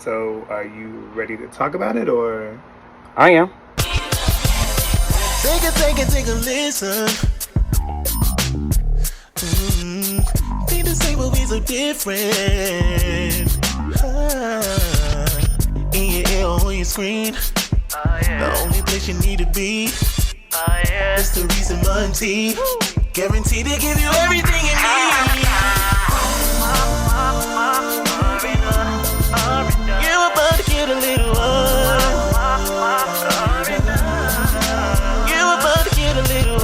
So, are you ready to talk about it, or? I am. Take a listen. Need to say what we so different. In your ear or on your screen. The only place you need to be. It's the Reese and Monty. Guaranteed to give you everything you need. You're about to get a little You're about to get a little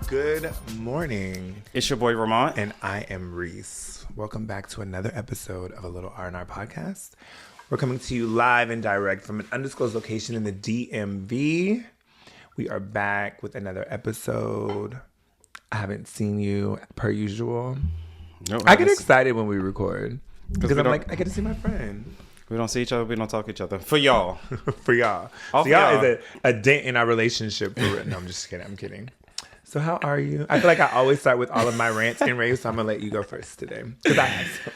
Good morning. It's your boy Ramont. And I am Reese. Welcome back to another episode of a little R&R podcast. We're coming to you live and direct from an undisclosed location in the DMV. We are back with another episode. I haven't seen you per usual. No, I get excited when we record because I'm don't- like, I get to see my friend. We don't see each other. We don't talk to each other. For y'all. For y'all. All So for y'all y'all. is a dent in our relationship. For real. No, I'm just kidding. I'm kidding. So how are you? I feel like I always start with all of my rants and raves, so I'm going to let you go first today. Because I have some.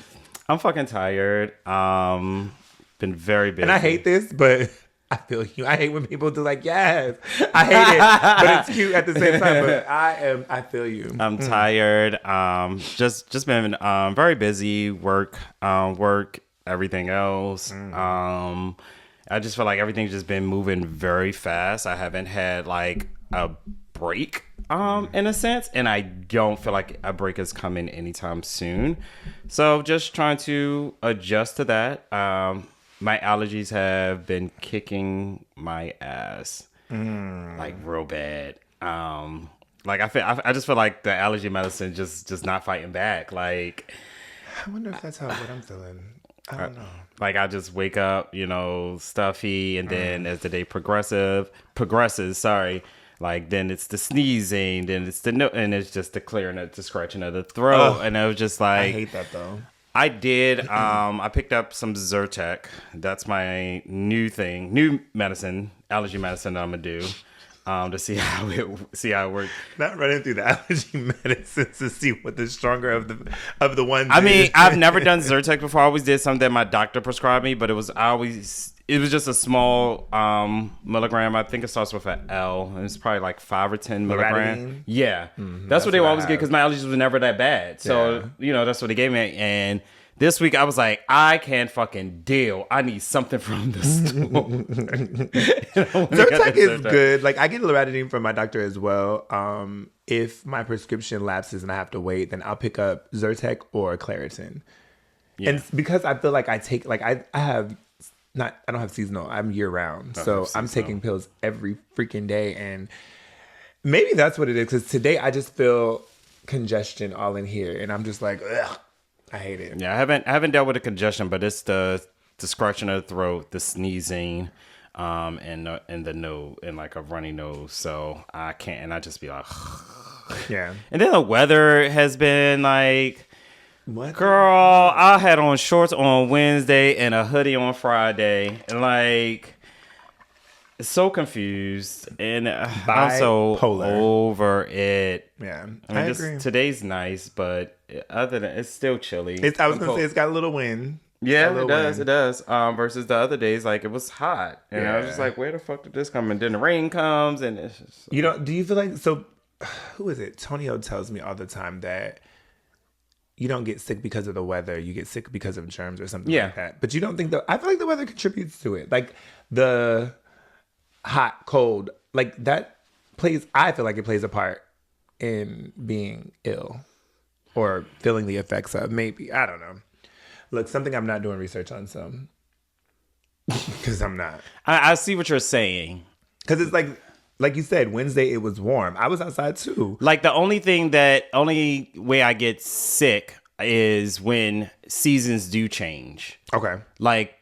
I'm fucking tired. Been very busy. And I hate this, but I feel you. I hate when people do like, yes. I hate it, but it's cute at the same time. But I feel you. I'm tired. Just been very busy. Work, everything else. I just feel like everything's just been moving very fast. I haven't had like a break in a sense, and I don't feel like a break is coming anytime soon. So just trying to adjust to that. My allergies have been kicking my ass like real bad. Like I just feel like the allergy medicine just not fighting back. Like I wonder if that's what I'm feeling. I don't know. Like I just wake up, stuffy, and then as the day progresses, like then it's the sneezing, then it's the and it's just the clearing of the scratching of the throat, and I was just like, I hate that though. I did. I picked up some Zyrtec. That's my new medicine, allergy medicine that I'm gonna do. To see how it works. Not running through the allergy medicines to see what the stronger of the ones. I mean, is. I've never done Zyrtec before. I always did something that my doctor prescribed me, but it was just a small milligram. I think it starts with an L, and it's probably like 5 or 10 milligrams. Loratadine? Yeah, that's what they what I always get have. because my allergies were never that bad. So that's what they gave me. And this week I was like, I can't fucking deal. I need something from the store. Zyrtec is good. Like I get loratadine from my doctor as well. If my prescription lapses and I have to wait, then I'll pick up Zyrtec or Claritin. Yeah. And because I feel like I take I don't have seasonal. I'm year round, so I'm taking pills every freaking day, and maybe that's what it is. Because today I just feel congestion all in here, and I'm just like, ugh, I hate it. Yeah, I haven't dealt with the congestion, but it's the scratching of the throat, the sneezing, and the nose, and like a runny nose. So I can't, and I just be like, Yeah. And then the weather has been like. What? Girl, I had on shorts on Wednesday and a hoodie on Friday, and like, so confused, and I'm so over it. Yeah, I mean, agree. Today's nice, but other than it's still chilly. I was gonna say it's got a little wind. Yeah, it does. It does. Versus the other days, like it was hot, and I was just like, where the fuck did this come? And then the rain comes, and it's just Do you feel like so? Who is it? Tonio tells me all the time that you don't get sick because of the weather. You get sick because of germs or something like that. But you don't think I feel like the weather contributes to it. Like the hot, cold, like that I feel like it plays a part in being ill or feeling the effects of. Maybe. I don't know. Look, something I'm not doing research on, so. Because I'm not. I see what you're saying. Because it's like you said, Wednesday it was warm. I was outside too. Like the only way I get sick is when seasons do change. Okay. Like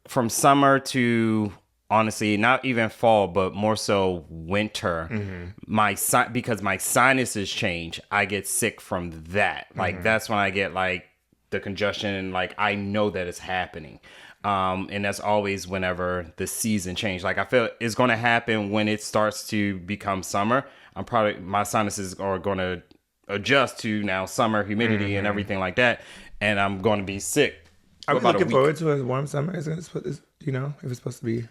from summer to honestly, not even fall, but more so winter. Because my sinuses change, I get sick from that. Like that's when I get like the congestion. Like I know that it's happening. And that's always whenever the season change. Like I feel it's going to happen when it starts to become summer. my sinuses are going to adjust to now summer humidity and everything like that, and I'm going to be sick. Are we looking forward to a warm summer? Is it supposed? Do you know if it's supposed to be?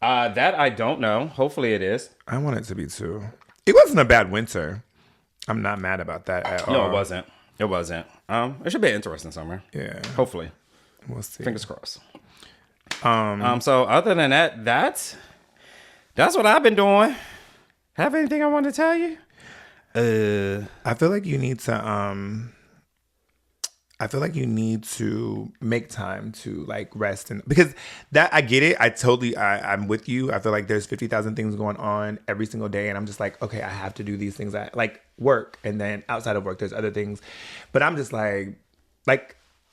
That I don't know. Hopefully it is. I want it to be too. It wasn't a bad winter. I'm not mad about that at all. No, it wasn't. It wasn't. It should be an interesting summer. Yeah. Hopefully. We'll see. Fingers crossed. So other than that, that's what I've been doing. Have anything I want to tell you? I feel like you need to make time to like rest, and because that I get it. I'm with you. I feel like there's 50,000 things going on every single day, and I'm just like, okay, I have to do these things. I like work, and then outside of work, there's other things. But I'm just like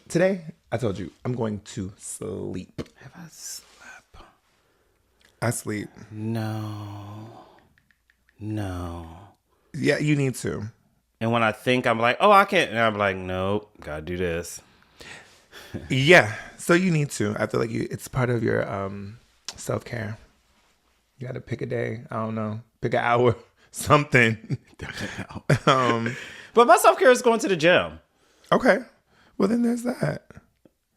today, I told you I'm going to sleep. Have I slept? I sleep. No. Yeah, you need to. And when I think I'm like, oh, I can't, and I'm like, nope, gotta do this. Yeah, so you need to. I feel like it's part of your self-care. You gotta pick a day. I don't know, pick an hour, something. But my self-care is going to the gym. Okay, well then there's that.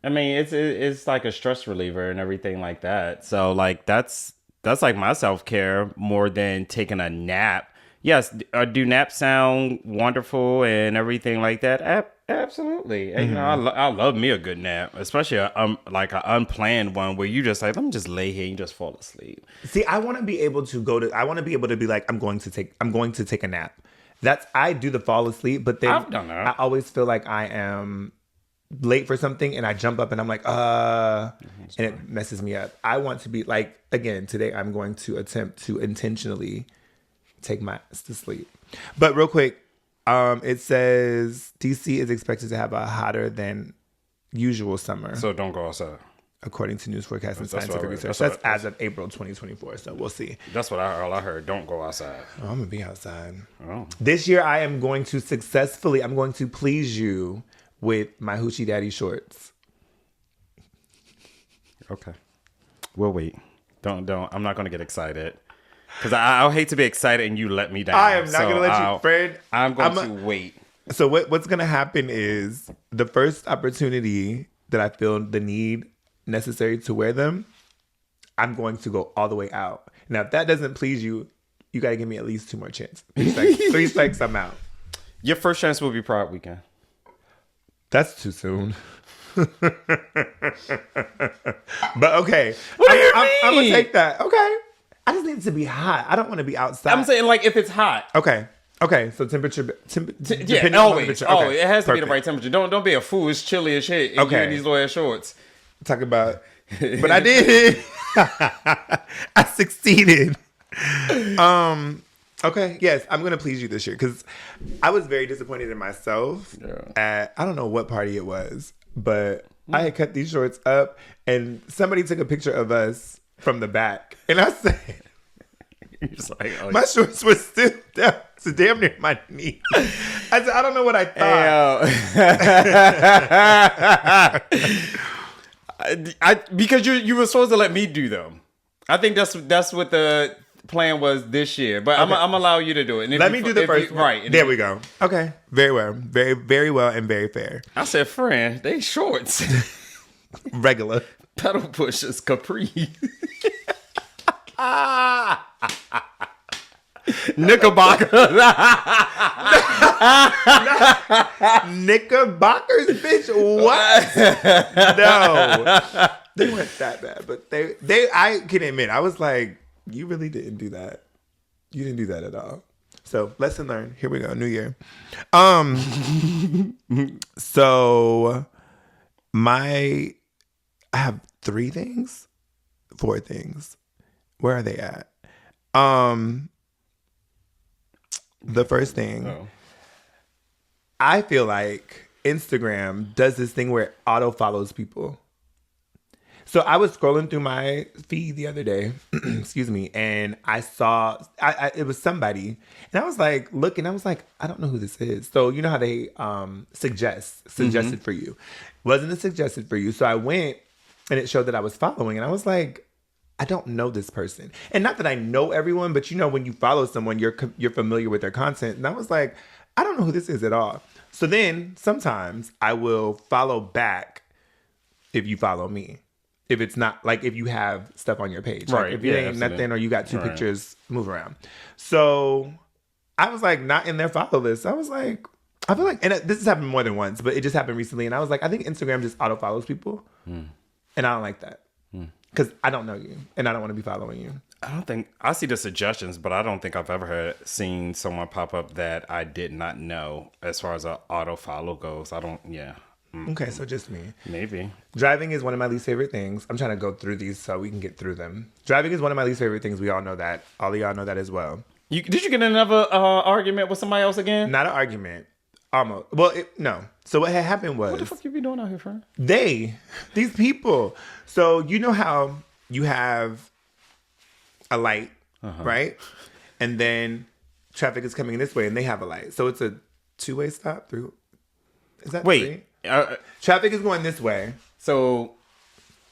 I mean, it's like a stress reliever and everything like that. So like that's like my self-care more than taking a nap. Yes, do naps sound wonderful and everything like that? Absolutely. And, I love me a good nap, especially like an unplanned one where you just like, let me just lay here and you just fall asleep. See, I want to be able to be like, I'm going to take a nap. I do the fall asleep, but then I've done that. I always feel like I am late for something and I jump up and I'm like, and it messes me up. I want to be like, again, today I'm going to attempt to intentionally take my to sleep. But real quick, it says DC is expected to have a hotter than usual summer. So don't go outside. According to news forecast and scientific research. That's as of April 2024. So we'll see. That's what all I heard. Don't go outside. Oh, I'm going to be outside. Oh. This year I am going to please you with my Hoochie Daddy shorts. Okay. We'll wait. Don't. I'm not going to get excited. Because I'll hate to be excited and you let me down. I am not going to let you, Fred. I'm going to wait. So what's going to happen is the first opportunity that I feel the need necessary to wear them, I'm going to go all the way out. Now, if that doesn't please you, you got to give me at least 2 more chances. 3 strikes, I'm out. Your first chance will be Pride Weekend. That's too soon. But okay. What do you mean? I'm going to take that. Okay. I just need it to be hot. I don't want to be outside. I'm saying like if it's hot. Okay. So temperature. Yeah, always. Okay. Oh, it has to be the right temperature. Don't be a fool. It's chilly as shit. And you're in these little ass shorts. Talk about. But I did. I succeeded. Okay. Yes, I'm gonna please you this year because I was very disappointed in myself. At I don't know what party it was, but I had cut these shorts up, and somebody took a picture of us from the back, and I said, like, oh, my shorts were still down to damn near my knee. I said, I don't know what I thought. Because you were supposed to let me do them. I think that's what the plan was this year. But okay. I'm allow you to do it. And let me do the first one. Right. There we go. Okay. Very well. Very, very well and very fair. I said, friend, they shorts. Regular. Pedal pushers, capri. Knickerbockers. Knickerbockers, bitch. What? No. They weren't that bad, but I can admit, I was like, you really didn't do that. You didn't do that at all. So lesson learned. Here we go. New year. So I have 4 things. Where are they at? The first thing, I feel like Instagram does this thing where it auto follows people. So I was scrolling through my feed the other day, excuse me, and I saw it was somebody, and I was like, looking, I was like, I don't know who this is. So you know how they suggested for you. Wasn't it suggested for you? So I went, and it showed that I was following, and I was like, I don't know this person. And not that I know everyone, but when you follow someone, you're familiar with their content. And I was like, I don't know who this is at all. So then sometimes I will follow back if you follow me. If it's not like if you have stuff on your page. Right. Like if it ain't nothing or you got 2 pictures, move around. So I was like not in their follow list. I was like, I feel like, and this has happened more than once, but it just happened recently. And I was like, I think Instagram just auto follows people. And I don't like that. Because I don't know you and I don't want to be following you. I don't think I see the suggestions, but I don't think I've ever seen someone pop up that I did not know as far as an auto follow goes. I don't, Okay, so just me. Maybe. Driving is one of my least favorite things. I'm trying to go through these so we can get through them. Driving is one of my least favorite things. We all know that. All of y'all know that as well. Did you get in another argument with somebody else again? Not an argument. Almost. Well, no. So what had happened was... What the fuck you be doing out here, friend? These people. So you know how you have a light, right? And then traffic is coming this way and they have a light. So it's a 2-way stop through. Is that Wait. Traffic is going this way. So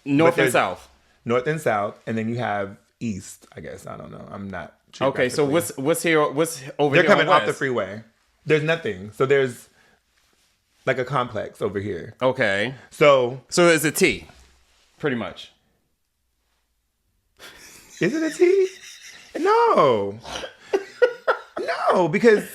north and south. North and south. And then you have east, I guess. I don't know. I'm not sure. Okay, so what's here? What's over here? They're coming off the freeway. There's nothing. So there's like a complex over here. Okay. So it's a T, pretty much. Is it a T? No. No, because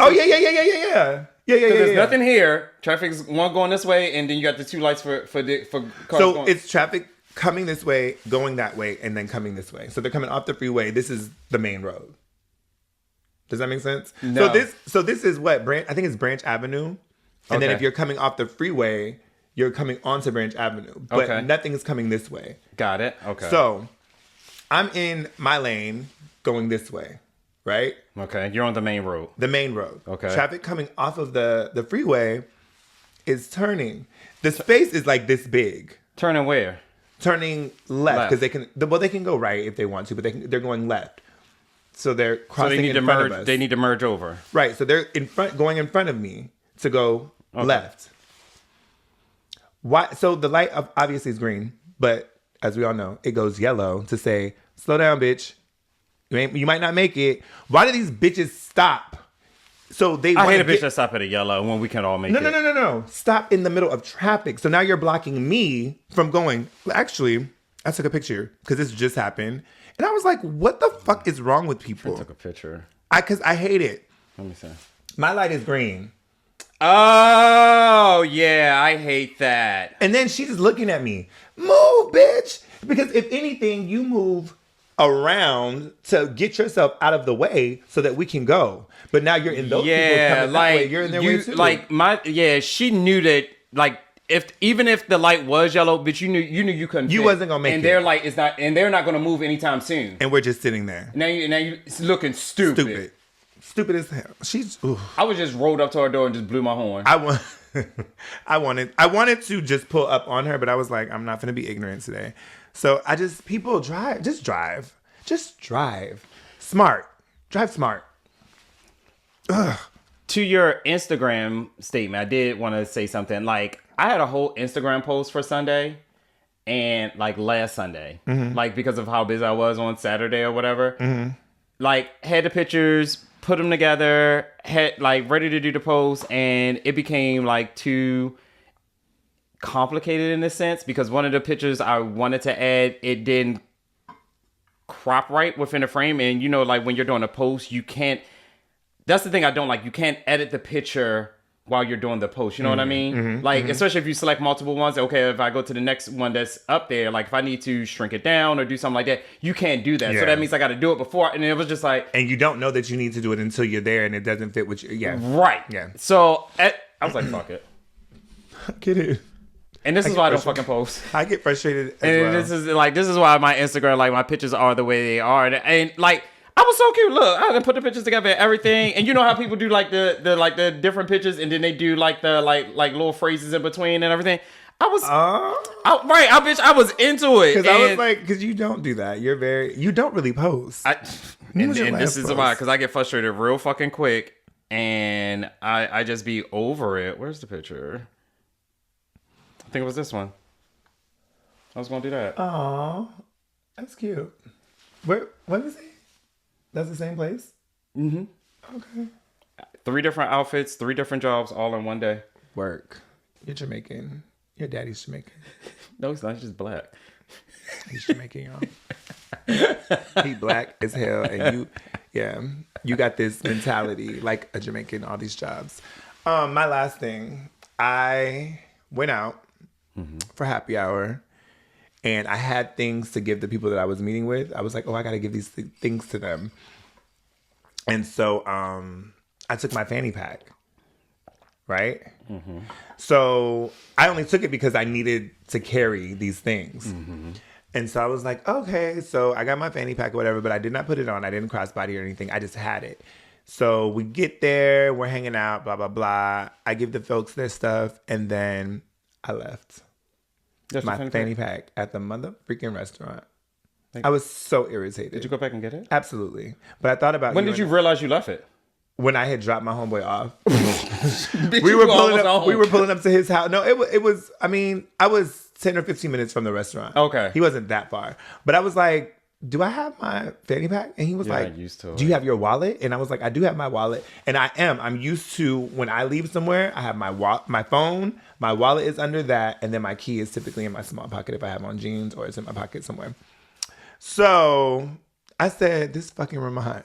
yeah. There's nothing here. Traffic's one going this way, and then you got the 2 lights for cars. So going. It's traffic coming this way, going that way, and then coming this way. So they're coming off the freeway. This is the main road. Does that make sense? No. So this is what I think it's Branch Avenue, and then if you're coming off the freeway, you're coming onto Branch Avenue, but nothing is coming this way. Got it. Okay. So I'm in my lane going this way, right? Okay. You're on the main road. The main road. Okay. Traffic coming off of the freeway is turning. The space is like this big. Turning where? Turning left because they can go right if they want to, but they're going left. So they're crossing in front of us. They need to merge over. Right. So they're going in front of me to go left. Why? So the light obviously is green, but as we all know, it goes yellow to say, slow down, bitch. You might not make it. Why do these bitches stop? So I hate a bitch that stop at a yellow when we can all make it. No. Stop in the middle of traffic. So now you're blocking me from going. Actually, I took a picture because this just happened. And I was like, what the fuck is wrong with people? I took a picture. Because I hate it. Let me see. My light is green. Oh, yeah. I hate that. And then she's just looking at me. Move, bitch. Because if anything, you move around to get yourself out of the way so that we can go. But now you're in those people coming that way. You're in their way too. She knew that, like, even if the light was yellow, but you knew you couldn't. You wasn't gonna make it. And their light is not, and they're not gonna move anytime soon. And we're just sitting there. Now you looking stupid. Stupid as hell. She's. Ooh. I was just rolled up to her door and just blew my horn. I wanted to just pull up on her, but I was like, I'm not gonna be ignorant today. So people drive. Just drive. Smart. Drive smart. Ugh. To your Instagram statement, I did want to say something. Like, I had a whole Instagram post for Sunday, and like last Sunday, like because of how busy I was on Saturday or whatever, like had the pictures, put them together, had like ready to do the post, and it became like too complicated in a sense because one of the pictures I wanted to add, it didn't crop right within the frame, and like when you're doing a post, you can't. That's the thing I don't like. You can't edit the picture while you're doing the post. You know what I mean? Especially if you select multiple ones. Okay, if I go to the next one that's up there, like if I need to shrink it down or do something like that, you can't do that. Yeah. So that means I got to do it before. And it was just like... And you don't know that you need to do it until you're there and it doesn't fit with you. Yeah. Right. Yeah. So I was like, fuck it. I get it. And this is why I don't fucking post. I get frustrated as well. This is why my Instagram, like my pictures are the way they are. And like... I was so cute. Look, I done put the pictures together and everything. And you know how people do like the different pictures and then they do like the like little phrases in between and everything. I was into it. Because I was like, because you don't do that. You don't really post. And this is why, because I get frustrated real fucking quick and I just be over it. Where's the picture? I think it was this one. I was gonna do that. Aww. That's cute. Where? What is it? That's the same place? Mm-hmm. Okay. 3 different outfits, 3 different jobs, all in one day. Work. You're Jamaican. Your daddy's Jamaican. No, he's not. He's just black. He's Jamaican, y'all. He black as hell, and you got this mentality like a Jamaican. All these jobs. My last thing, I went out for happy hour, and I had things to give the people that I was meeting with. I was like, oh, I got to give these things to them, and so I took my fanny pack. Right? Mm-hmm. So I only took it because I needed to carry these things. Mm-hmm. And so I was like, okay, so I got my fanny pack or whatever, but I did not put it on. I didn't crossbody or anything. I just had it. So we get there, we're hanging out, blah, blah, blah. I give the folks their stuff, and then I left. That's my fanny pack at the mother freaking restaurant. I was so irritated. Did you go back and get it? Absolutely. But I thought about when did you realize you left it? When I had dropped my homeboy off. we were pulling up to his house. No, it was, I mean, I was 10 or 15 minutes from the restaurant. Okay. He wasn't that far. But I was like, do I have my fanny pack? And he was like, do you have your wallet? And I was like, I do have my wallet. And I'm used to when I leave somewhere, I have my phone, my wallet is under that, and then my key is typically in my small pocket if I have on jeans or it's in my pocket somewhere. So I said, this fucking Ramont.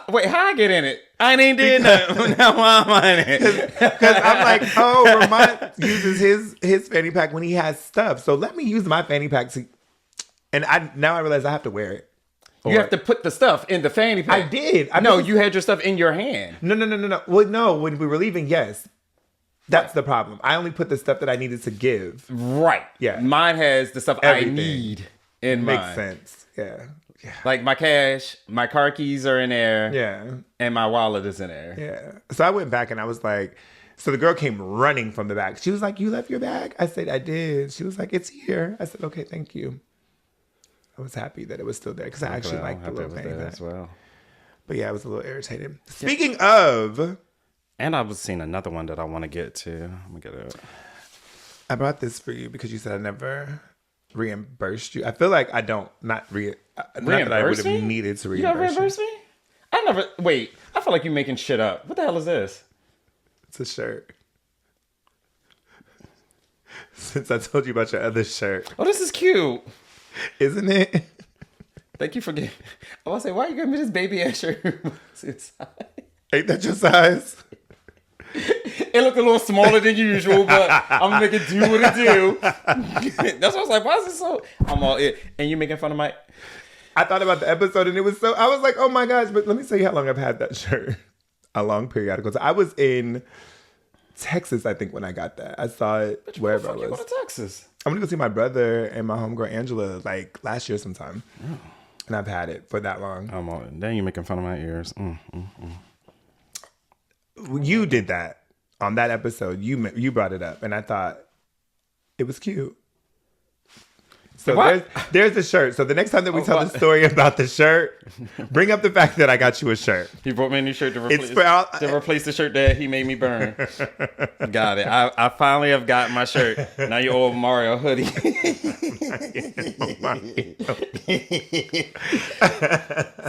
Wait, how I get in it? I ain't did nothing. Now why am I in it? Because I'm like, oh, Ramont uses his fanny pack when he has stuff. So let me use my fanny pack to... And now I realize I have to wear it. You have to put the stuff in the fanny pack. I did. You had your stuff in your hand. No. Well, no, when we were leaving, yes. That's the problem. I only put the stuff that I needed to give. Right. Yeah. Mine has the stuff Everything. I need in mine. Makes sense. Yeah. Like my cash, my car keys are in there. Yeah. And my wallet is in there. Yeah. So I went back and I was like, so the girl came running from the back. She was like, you left your bag? I said, I did. She was like, it's here. I said, okay, thank you. I was happy that it was still there because I actually liked the little fanny pack as well. But yeah, I was a little irritated. Speaking of... And I was seeing another one that I want to get to. I'm going to get it. I brought this for you because you said I never reimbursed you. I feel like I don't, not that I would have needed to reimburse you. You don't reimburse me? I never, wait, I feel like you're making shit up. What the hell is this? It's a shirt. Since I told you about your other shirt. Oh, this is cute. Isn't it? Thank you for giving, I want to say, why are you giving me this baby ass shirt? Ain't that your size? It looked a little smaller than usual, but I'm gonna make it do what it do. That's why I was like, why is it so? I'm all it. And you making fun of my... I thought about the episode and it was so... I was like, oh my gosh, but let me tell you how long I've had that shirt. A long periodical. So I was in Texas, I think, when I got that. I saw it wherever I was. You go to Texas? I'm gonna go see my brother and my homegirl Angela like last year sometime. Oh. And I've had it for that long. I'm all... Then you making fun of my ears. You did that on that episode. You brought it up, and I thought it was cute. So there's the shirt. So the next time that we tell the story about the shirt, bring up the fact that I got you a shirt. He brought me a new shirt to replace the shirt that he made me burn. Got it. I finally have got my shirt. Now you owe Mario hoodie.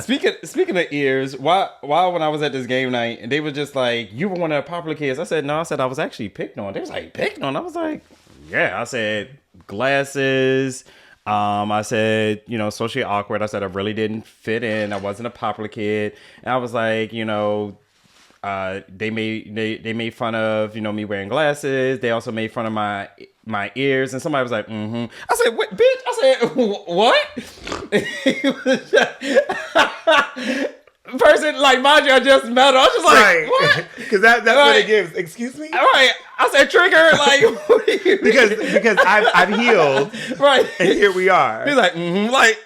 Speaking of ears, why when I was at this game night and they were just like, you were one of the popular kids. I said no. I said I was actually picked on. They was like, picked on. I was like, yeah. I said glasses. I said, socially awkward. I said I really didn't fit in. I wasn't a popular kid. And I was like, they made fun of, me wearing glasses. They also made fun of my ears. And somebody was like, mm-hmm. I said, what, bitch? I said, what? Person, like, mind you, I just met her. I was just like, right. What? Because that's what it gives. Excuse me? All right. I said, trigger, like, what do you because I've healed. Right. And here we are. He's like, mm-hmm. Like,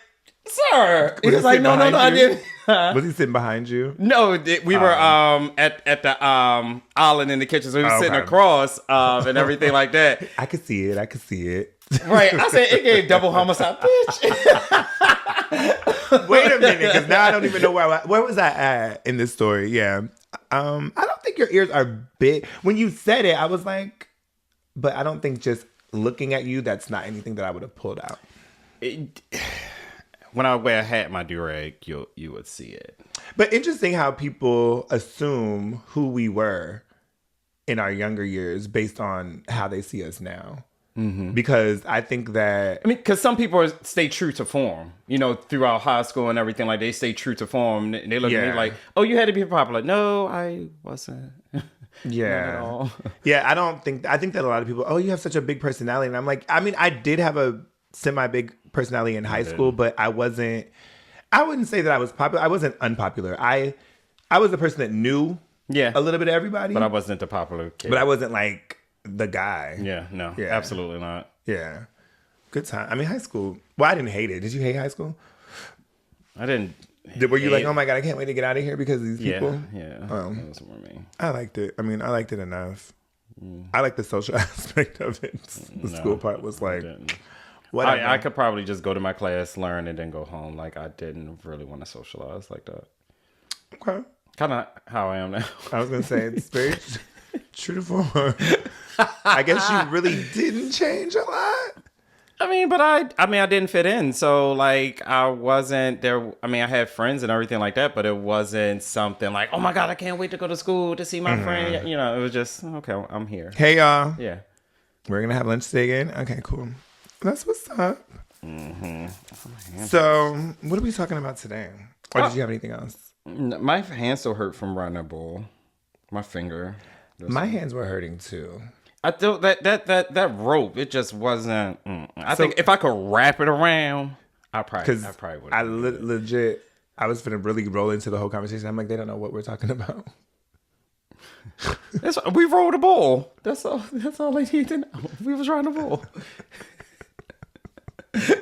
sir. He was like, no, I didn't. Was he sitting behind you? No, we were at the island in the kitchen. So we were sitting across and everything like that. I could see it. Right. I said, it gave double homicide, bitch. Wait a minute, because now I don't even know where was I at in this story. Yeah. I don't think your ears are big. When you said it, I was like, but I don't think just looking at you, that's not anything that I would have pulled out. When I wear a hat, my do-rag, you would see it. But interesting how people assume who we were in our younger years based on how they see us now. Mm-hmm. Because I think that... I mean, because some people stay true to form, throughout high school and everything. Like, they stay true to form. They look at me like, oh, you had to be popular. No, I wasn't. Yeah. Not at all. Yeah, I think that a lot of people, oh, you have such a big personality. And I'm like, I mean, I did have a semi-big personality in high school, but I wouldn't say that I was popular. I wasn't unpopular. I was the person that knew a little bit of everybody. But I wasn't the popular kid. But I wasn't like the guy. Yeah, no, absolutely not. Yeah. Good time. I mean, high school. Well, I didn't hate it. Did you hate high school? I didn't. Were you like, oh my God, I can't wait to get out of here because of these people? Yeah. That was more me. I liked it. I mean, I liked it enough. I liked the social aspect of it. The school part was like, whatever. I could probably just go to my class, learn, and then go home. Like, I didn't really want to socialize like that. Okay. Kind of how I am now. I was going to say, it's very true to form. I guess you really didn't change a lot. I mean, but I didn't fit in. So, like, I wasn't there. I mean, I had friends and everything like that, but it wasn't something like, oh my God, I can't wait to go to school to see my friend. It was just, okay, I'm here. Hey, y'all. Yeah. We're going to have lunch today again? Okay, cool. That's what's up. Mm-hmm. So, what are we talking about today? Or did you have anything else? My hands still hurt from riding a bull. My finger. My hands were hurting too. I thought that rope, it just wasn't. I think if I could wrap it around, I probably would. I legit, I was gonna really roll into the whole conversation. I'm like, they don't know what we're talking about. We rode a bull. That's all they need to know. We was riding a bull.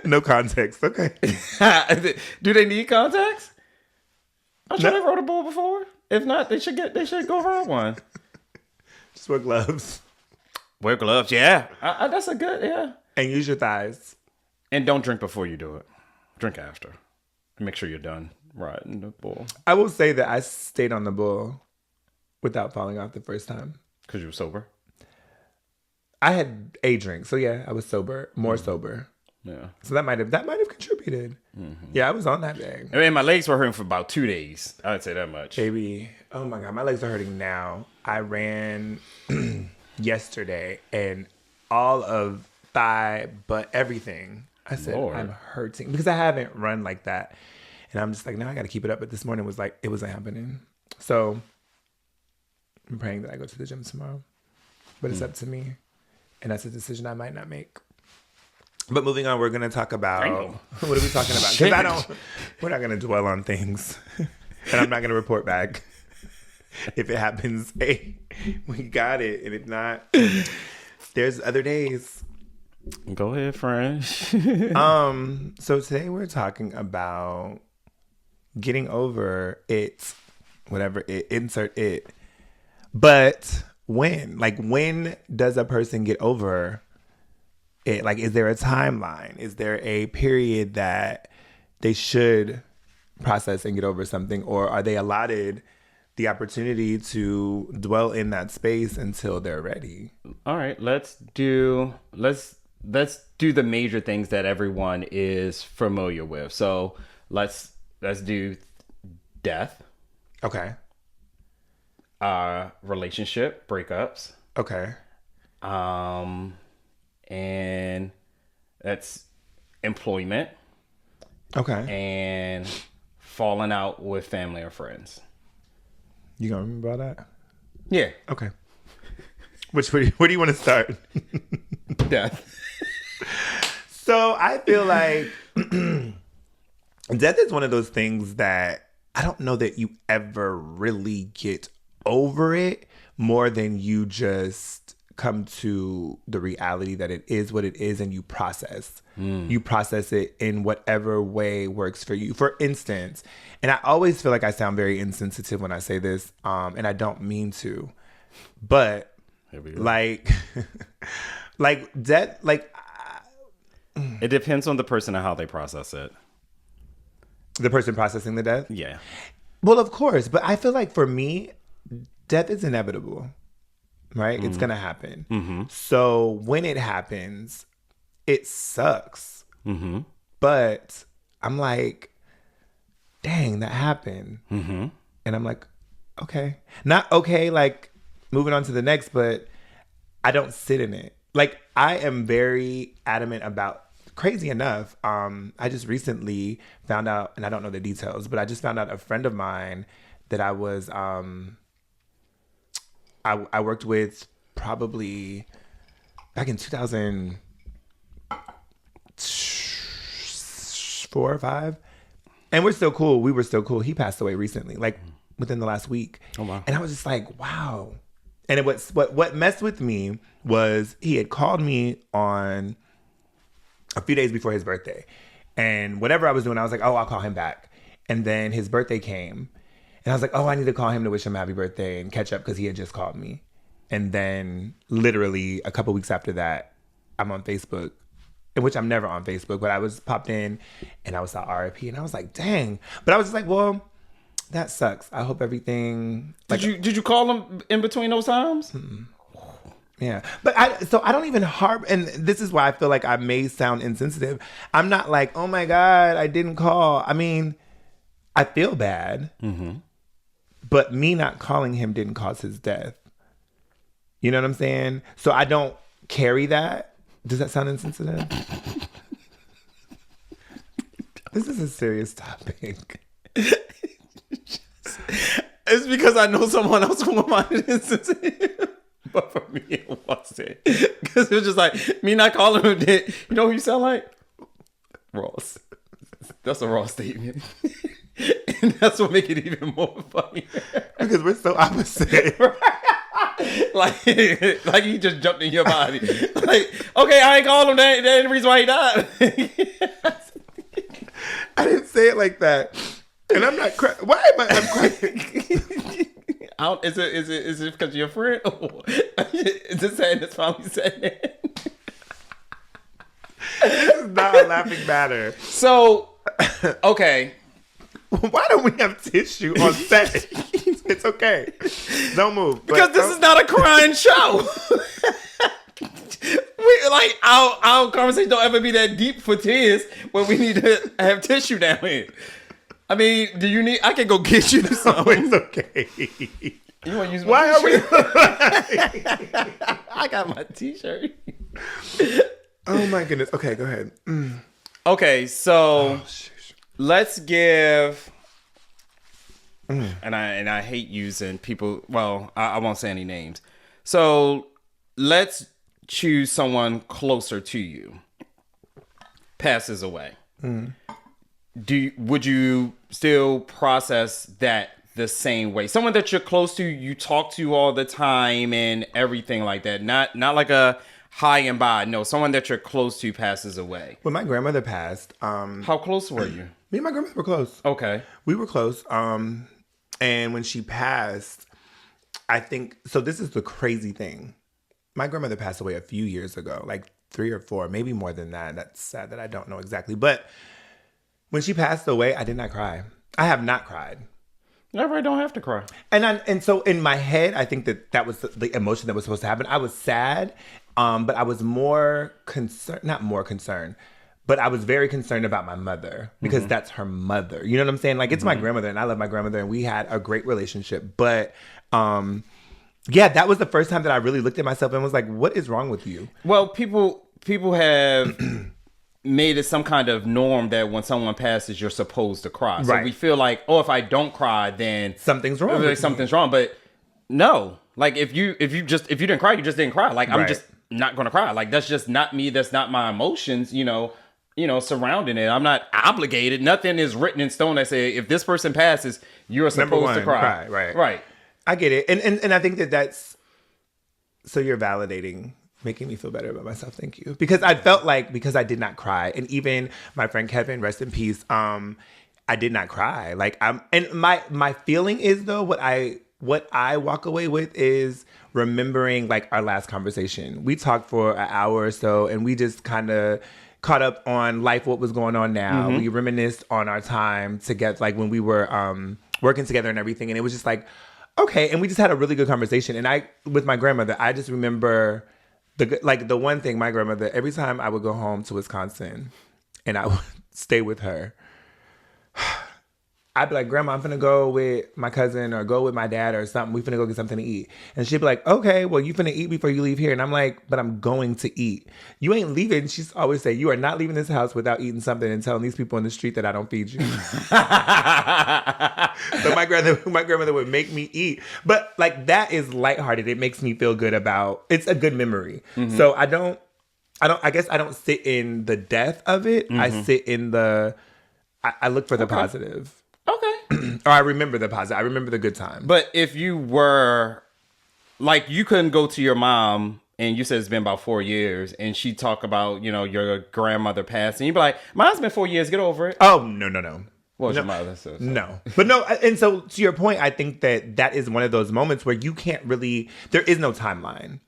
No context. Okay. Do they need context? I'm sure they rode a bull before. If not, they should go ride one. Just wear gloves. Wear gloves, yeah. That's a good, And use your thighs. And don't drink before you do it. Drink after. Make sure you're done riding the bull. I will say that I stayed on the bull without falling off the first time. Because you were sober? I had a drink. So yeah, I was sober. More sober. Yeah. So that might have contributed. Mm-hmm. Yeah, I was on that day. I mean, my legs were hurting for about 2 days. I'd say that much. Baby, oh my God, my legs are hurting now. I ran yesterday and all of thigh, butt, everything. I said, Lord. I'm hurting because I haven't run like that. And I'm just like, now I got to keep it up. But this morning was like, it wasn't happening. So I'm praying that I go to the gym tomorrow. But it's up to me. And that's a decision I might not make. But moving on, we're going to talk about, what are we talking about? Because we're not going to dwell on things. And I'm not going to report back. If it happens, hey, we got it. And if not, there's other days. Go ahead, friend. So today we're talking about getting over it, whatever it, insert it. But when? Like, when does a person get over it? Like, is there a timeline? Is there a period that they should process and get over something? Or are they allotted the opportunity to dwell in that space until they're ready? All right, let's do the major things that everyone is familiar with. So let's do death. Okay. Relationship breakups. Okay. And that's employment. Okay. And falling out with family or friends. You gonna remember all that? Yeah. Okay. Where do you want to start? Death. So I feel like death is one of those things that I don't know that you ever really get over it more than you just come to the reality that it is what it is and you process. You process it in whatever way works for you. For instance, and I always feel like I sound very insensitive when I say this, and I don't mean to, but like death, like it depends on the person and how they process it. The person processing the death? Yeah. Well, of course, but I feel like for me, death is inevitable. Right? It's going to happen. Mm-hmm. So when it happens, it sucks. Mm-hmm. But I'm like, dang, that happened. Mm-hmm. And I'm like, okay. Not okay, like moving on to the next, but I don't sit in it. Like, I am very adamant about, crazy enough, I just recently found out, and I don't know the details, but I just found out a friend of mine that I was, I worked with probably back in 2004 or 5. And we're still cool. We were still cool. He passed away recently, like within the last week. Oh, wow. And I was just like, wow. And it was, what messed with me was he had called me on a few days before his birthday. And whatever I was doing, I was like, oh, I'll call him back. And then his birthday came. And I was like, oh, I need to call him to wish him happy birthday and catch up because he had just called me. And then literally a couple weeks after that, I'm on Facebook, in which I'm never on Facebook, but I was popped in and I saw RIP and I was like, dang. But I was just like, well, that sucks. I hope everything. Like, Did you call him in between those times? Mm-mm. Yeah. But I don't even harp. And this is why I feel like I may sound insensitive. I'm not like, oh my God, I didn't call. I mean, I feel bad. Mm-hmm. But me not calling him didn't cause his death. You know what I'm saying? So I don't carry that. Does that sound insensitive? This is a serious topic. It's because I know someone else who will find it insensitive. But for me, it wasn't. Because it was just like, me not calling him dead. You know who you sound like? Ross. That's a Ross statement. And that's what makes it even more funny. Because we're so opposite. like he just jumped in your body. Like, okay, I ain't called him. That ain't the reason why he died. I didn't say it like that. And I'm not crying. Why am I'm crying? Is it because you're a friend? Is it saying it's finally saying it? This is not a laughing matter. So, okay. Why don't we have tissue on set? It's okay. Don't move. Because this is not a crying show. Our conversation don't ever be that deep for tears when we need to have tissue down here. I mean, do you need? I can go get you some. Oh, it's okay. You want to use my Why t-shirt? are we? I got my t-shirt. Oh my goodness. Okay, go ahead. Okay, so let's give. And I hate using people. Well, I won't say any names. So let's choose someone closer to you. Passes away. Would you still process that the same way? Someone that you're close to, you talk to all the time and everything like that. Not like a high and by. No, someone that you're close to passes away. When my grandmother passed, how close were you? Me and my grandmother were close. Okay. We were close. And when she passed, I think, so this is the crazy thing. My grandmother passed away a few years ago, like 3 or 4, maybe more than that. That's sad that I don't know exactly. But when she passed away, I did not cry. I have not cried. Never, I don't have to cry. And so in my head, I think that was the emotion that was supposed to happen. I was sad, but I was more concerned, not more concerned, but I was very concerned about my mother because that's her mother. You know what I'm saying? Like, it's my grandmother and I love my grandmother and we had a great relationship. But yeah, that was the first time that I really looked at myself and was like, what is wrong with you? Well, people have made it some kind of norm that when someone passes, you're supposed to cry. So we feel like, oh, if I don't cry, then something's wrong. Like, something's wrong. But no, like if you didn't cry, you just didn't cry. Like, I'm just not gonna cry. Like, that's just not me. That's not my emotions. You know, surrounding it. I'm not obligated. Nothing is written in stone that say if this person passes, you're supposed to cry. Right. I get it, and I think that's so you're validating. Making me feel better about myself. Thank you. Because I felt like, because I did not cry, and even my friend Kevin, rest in peace, I did not cry. Like, and my feeling is, though, what I walk away with is remembering like our last conversation. We talked for an hour or so and we just kind of caught up on life, what was going on now. We reminisced on our time together, like when we were working together and everything. And it was just like, okay. And we just had a really good conversation. And with my grandmother, I just remember the one thing, my grandmother, every time I would go home to Wisconsin and I would stay with her, I'd be like, Grandma, I'm finna go with my cousin or go with my dad or something. We finna go get something to eat. And she'd be like, okay, well, you finna eat before you leave here. And I'm like, but I'm going to eat. You ain't leaving. She's always say, you are not leaving this house without eating something and telling these people in the street that I don't feed you. So my grandmother would make me eat. But like, that is lighthearted. It makes me feel good about, it's a good memory. Mm-hmm. So I guess I don't sit in the death of it. Mm-hmm. I sit in I look for the positive. Okay. Or I remember the positive. I remember the good time. But if you were, like, you couldn't go to your mom, and you said it's been about 4 years, and she talk about, your grandmother passed, and you'd be like, mine's been 4 years, get over it. Oh, no. What was your mother? So. No. But no, and so to your point, I think that is one of those moments where you can't really, there is no timeline.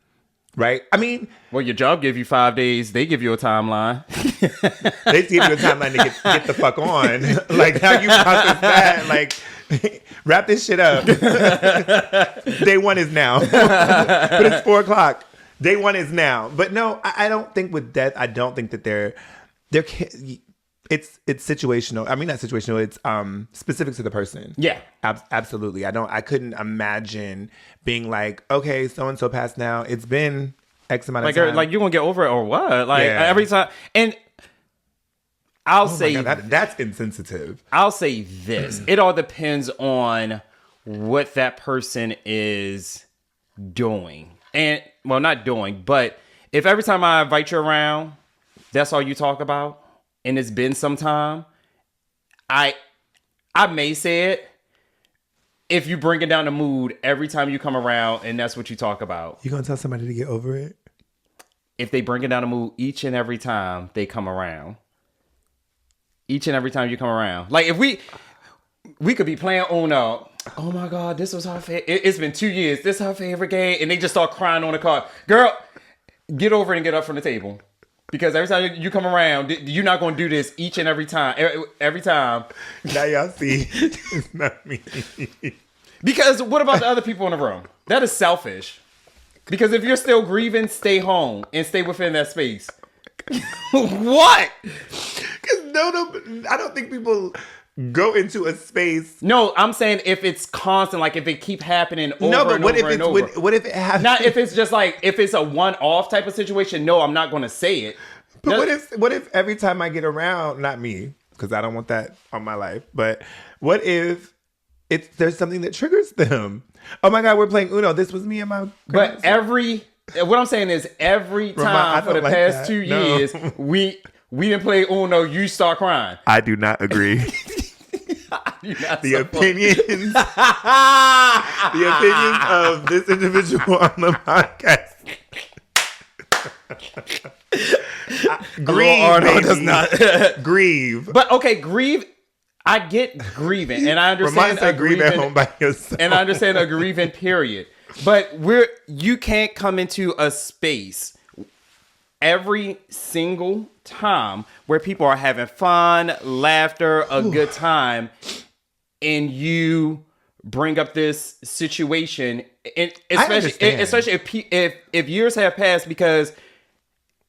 Right? I mean... Well, your job give you 5 days. They give you a timeline. They give you a timeline to get the fuck on. Like, how you process that? Like, wrap this shit up. Day one is now. But it's 4:00. Day one is now. But no, I don't think with death, I don't think that it's situational. I mean, not situational. It's specific to the person. Yeah, absolutely. I couldn't imagine being like, okay, so and so passed now. It's been X amount of time. Like you gonna get over it or what? Like every time. And I'll say that's insensitive. I'll say this. It all depends on what that person is doing, and well, not doing, but if every time I invite you around, that's all you talk about. And it's been some time, I may say it if you bring it down the mood every time you come around and that's what you talk about. You gonna tell somebody to get over it? If they bring it down the mood each and every time they come around. Each and every time you come around. Like if we could be playing Uno. Oh my God, this was our favorite. It's been 2 years. This is our favorite game. And they just start crying on the card. Girl, get over it and get up from the table. Because every time you come around, you're not going to do this each and every time. Every time. Now y'all see. It's not me. Because what about the other people in the room? That is selfish. Because if you're still grieving, stay home and stay within that space. What? Because no, I don't think people go into a space. No, I'm saying if it's constant, like if it keep happening over and over and over. What if it happens? Not if it's just like, if it's a one-off type of situation, no, I'm not going to say it. But what if every time I get around, not me, because I don't want that on my life, but what if there's something that triggers them? Oh my God, we're playing Uno. This was me and my grandma. But what I'm saying is every time for the past 2 years, we didn't play Uno, you start crying. I do not agree. The opinions of this individual on the podcast. Grieve, baby. Does not grieve. But okay, grieve. I get grieving, and I understand grieve at home by yourself. And I understand a grieving period. But you can't come into a space every single time where people are having fun, laughter, a good time, and you bring up this situation, and especially if years have passed, because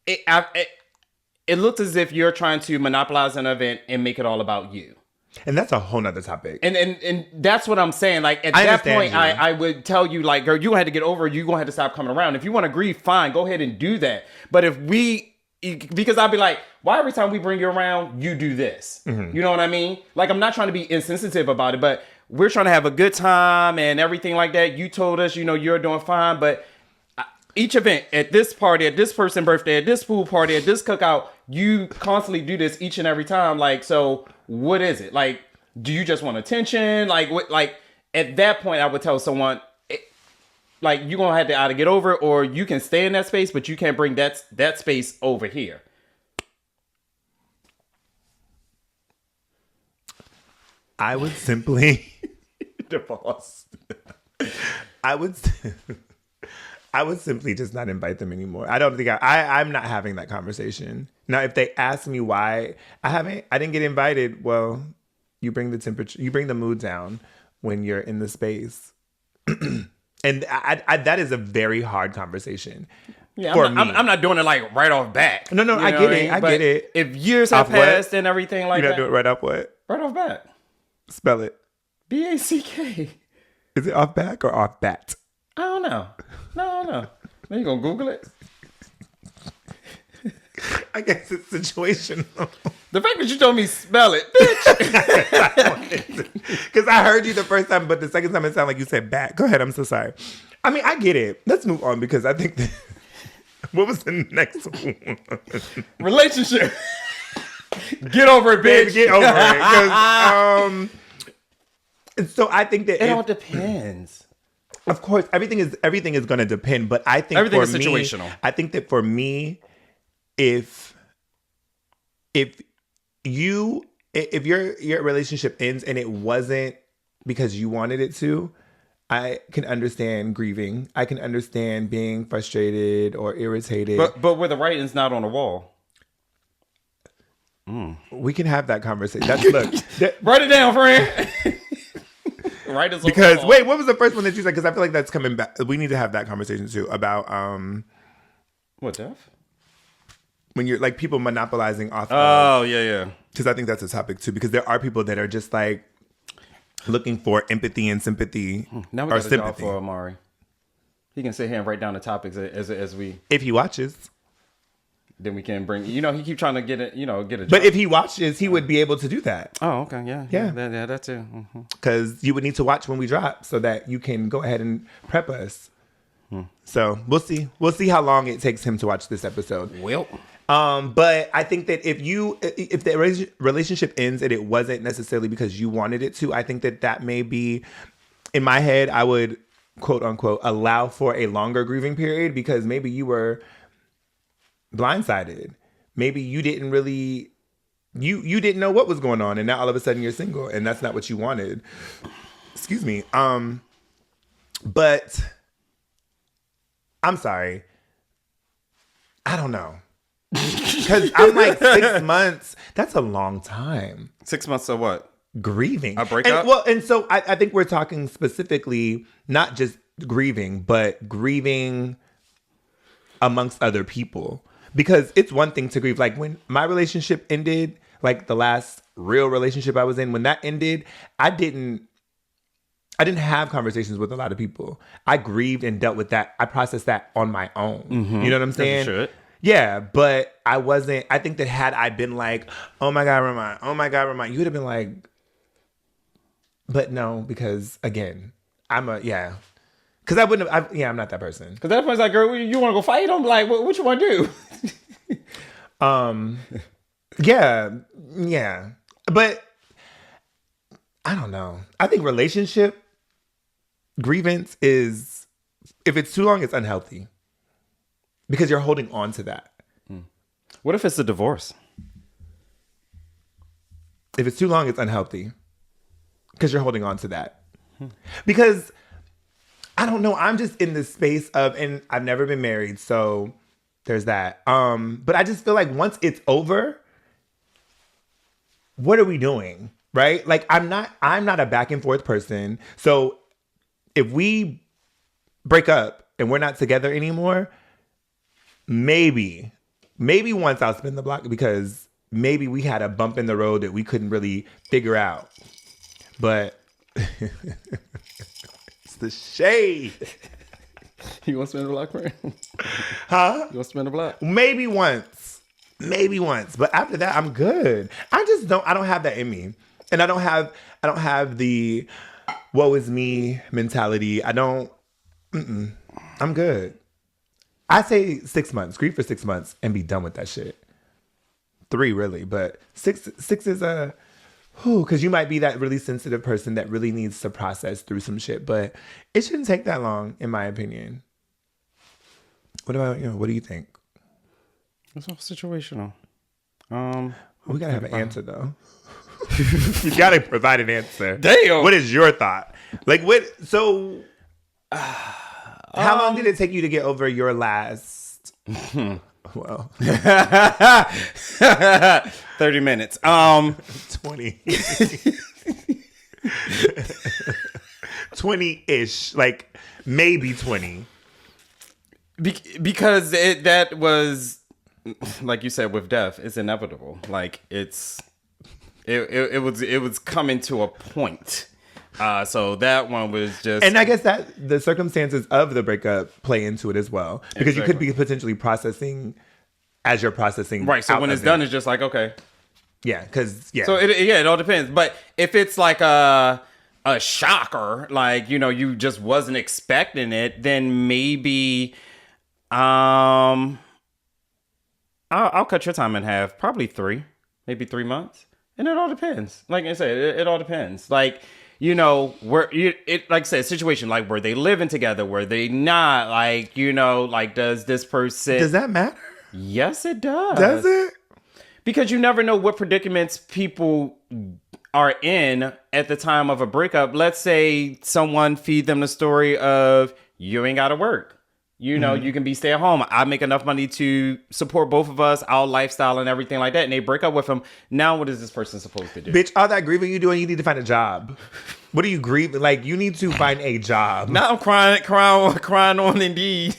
it looks as if you're trying to monopolize an event and make it all about you. And that's a whole nother topic. And that's what I'm saying. Like at that point, I would tell you, like, girl, you're gonna have to get over it. You're gonna have to stop coming around. If you want to grieve, fine, go ahead and do that. But because I'll be like, why every time we bring you around, you do this? Mm-hmm. You know what I mean? Like, I'm not trying to be insensitive about it, but we're trying to have a good time and everything like that. You told us, you're doing fine, but each event, at this party, at this person's birthday, at this pool party, at this cookout, you constantly do this each and every time. Like, so what is it? Like, do you just want attention? Like, what? Like, at that point, I would tell someone, like, you're going to have to either get over it, or you can stay in that space, but you can't bring that space over here. I would simply... Divorce. I would simply just not invite them anymore. I don't think I'm not having that conversation. Now, if they ask me why I didn't get invited, well, you bring the temperature, you bring the mood down when you're in the space. And that is a very hard conversation. Yeah, for I'm not doing it like right off bat. No, I get it. I get it. If years have passed and everything like that. You don't do it right off what? Right off bat. Spell it. BACK. Is it off back or off bat? I don't know. No. Now you gonna Google it? I guess it's situational. The fact that you told me spell it, bitch. Because I heard you the first time, but the second time it sounded like you said bat. Go ahead. I'm so sorry. I mean, I get it. Let's move on because I think that... What was the next one? Relationship. Get over it, bitch. Get over it. So I think that it all depends. Of course, everything is going to depend. But I think everything is situational. I think that for me, if your relationship ends and it wasn't because you wanted it to, I can understand grieving. I can understand being frustrated or irritated. But where the writing's not on the wall. We can have that conversation. Write it down, friend. Write it because wait, what was the first one that you said? Because I feel like that's coming back. We need to have that conversation too about what, death? When you're like people monopolizing off. Oh yeah. Because I think that's a topic too. Because there are people that are just like looking for empathy and sympathy. Now we got a job for Amari. He can sit here and write down the topics as we. If he watches, then we can bring. He keep trying to get a job. But if he watches, he would be able to do that. Oh, okay, yeah. That too. Because you would need to watch when we drop so that you can go ahead and prep us. So we'll see. We'll see how long it takes him to watch this episode. Well. But I think that if the relationship ends and it wasn't necessarily because you wanted it to, I think that may be, in my head, I would quote unquote allow for a longer grieving period because maybe you were blindsided. Maybe you didn't really, you didn't know what was going on, and now all of a sudden you're single, and that's not what you wanted. Excuse me. But I'm sorry. I don't know. Because I'm like 6 months. That's a long time. 6 months of what? Grieving. A breakup? And so I think we're talking specifically not just grieving, but grieving amongst other people. Because it's one thing to grieve. Like when my relationship ended, like the last real relationship I was in, when that ended, I didn't have conversations with a lot of people. I grieved and dealt with that. I processed that on my own. Mm-hmm. You know what I'm saying? As you should. Yeah, but I think that had I been like, oh my God, Ramont, you would have been like, but no, because again, because I wouldn't have, I'm not that person. Because that person's like, girl, you want to go fight? I'm like, what you want to do? Yeah. But I don't know. I think relationship grievance is, if it's too long, it's unhealthy. Because you're holding on to that. What if it's a divorce? If it's too long, it's unhealthy. Because you're holding on to that. Because, I don't know, I'm just in this space of, and I've never been married, so there's that. But I just feel like once it's over, what are we doing? Right? Like, I'm not a back and forth person. So if we break up and we're not together anymore, maybe once I'll spin the block because maybe we had a bump in the road that we couldn't really figure out. But it's the shade. You want to spin the block, friend? Huh? You want to spin the block? Maybe once. But after that, I'm good. I don't have that in me. And I don't have the woe is me mentality. I'm good. I say 6 months, grieve for 6 months and be done with that shit. 3 really, but six is because you might be that really sensitive person that really needs to process through some shit, but it shouldn't take that long, in my opinion. What about you? What do you think? It's all situational. We gotta have an answer though. You gotta provide an answer. Damn. What is your thought? Like what? So. How long did it take you to get over your last? Well, 30 minutes. 20. 20-ish, like maybe 20. Because that was, like you said, with death, it's inevitable. Like it was coming to a point. So that one was just, and I guess that the circumstances of the breakup play into it as well, because you could be potentially processing as you're processing. Right. So when it's done, it's just like, okay. Yeah. Because So it all depends. But if it's like a shocker, like, you know, you just wasn't expecting it, then maybe I'll cut your time in half, probably maybe 3 months, and it all depends. Like I said, it all depends. Like, you know, like I said, situation like were they living together, were they not? Like, you know, like does this person? Does that matter? Yes, it does. Does it? Because you never know what predicaments people are in at the time of a breakup. Let's say someone feed them the story of you ain't got to work. You know, you can be stay at home. I make enough money to support both of us, our lifestyle and everything like that. And they break up with him. Now, what is this person supposed to do? Bitch, all that grieving you doing, you need to find a job. What are you grieving? Like, you need to find a job. Now I'm crying on Indeed.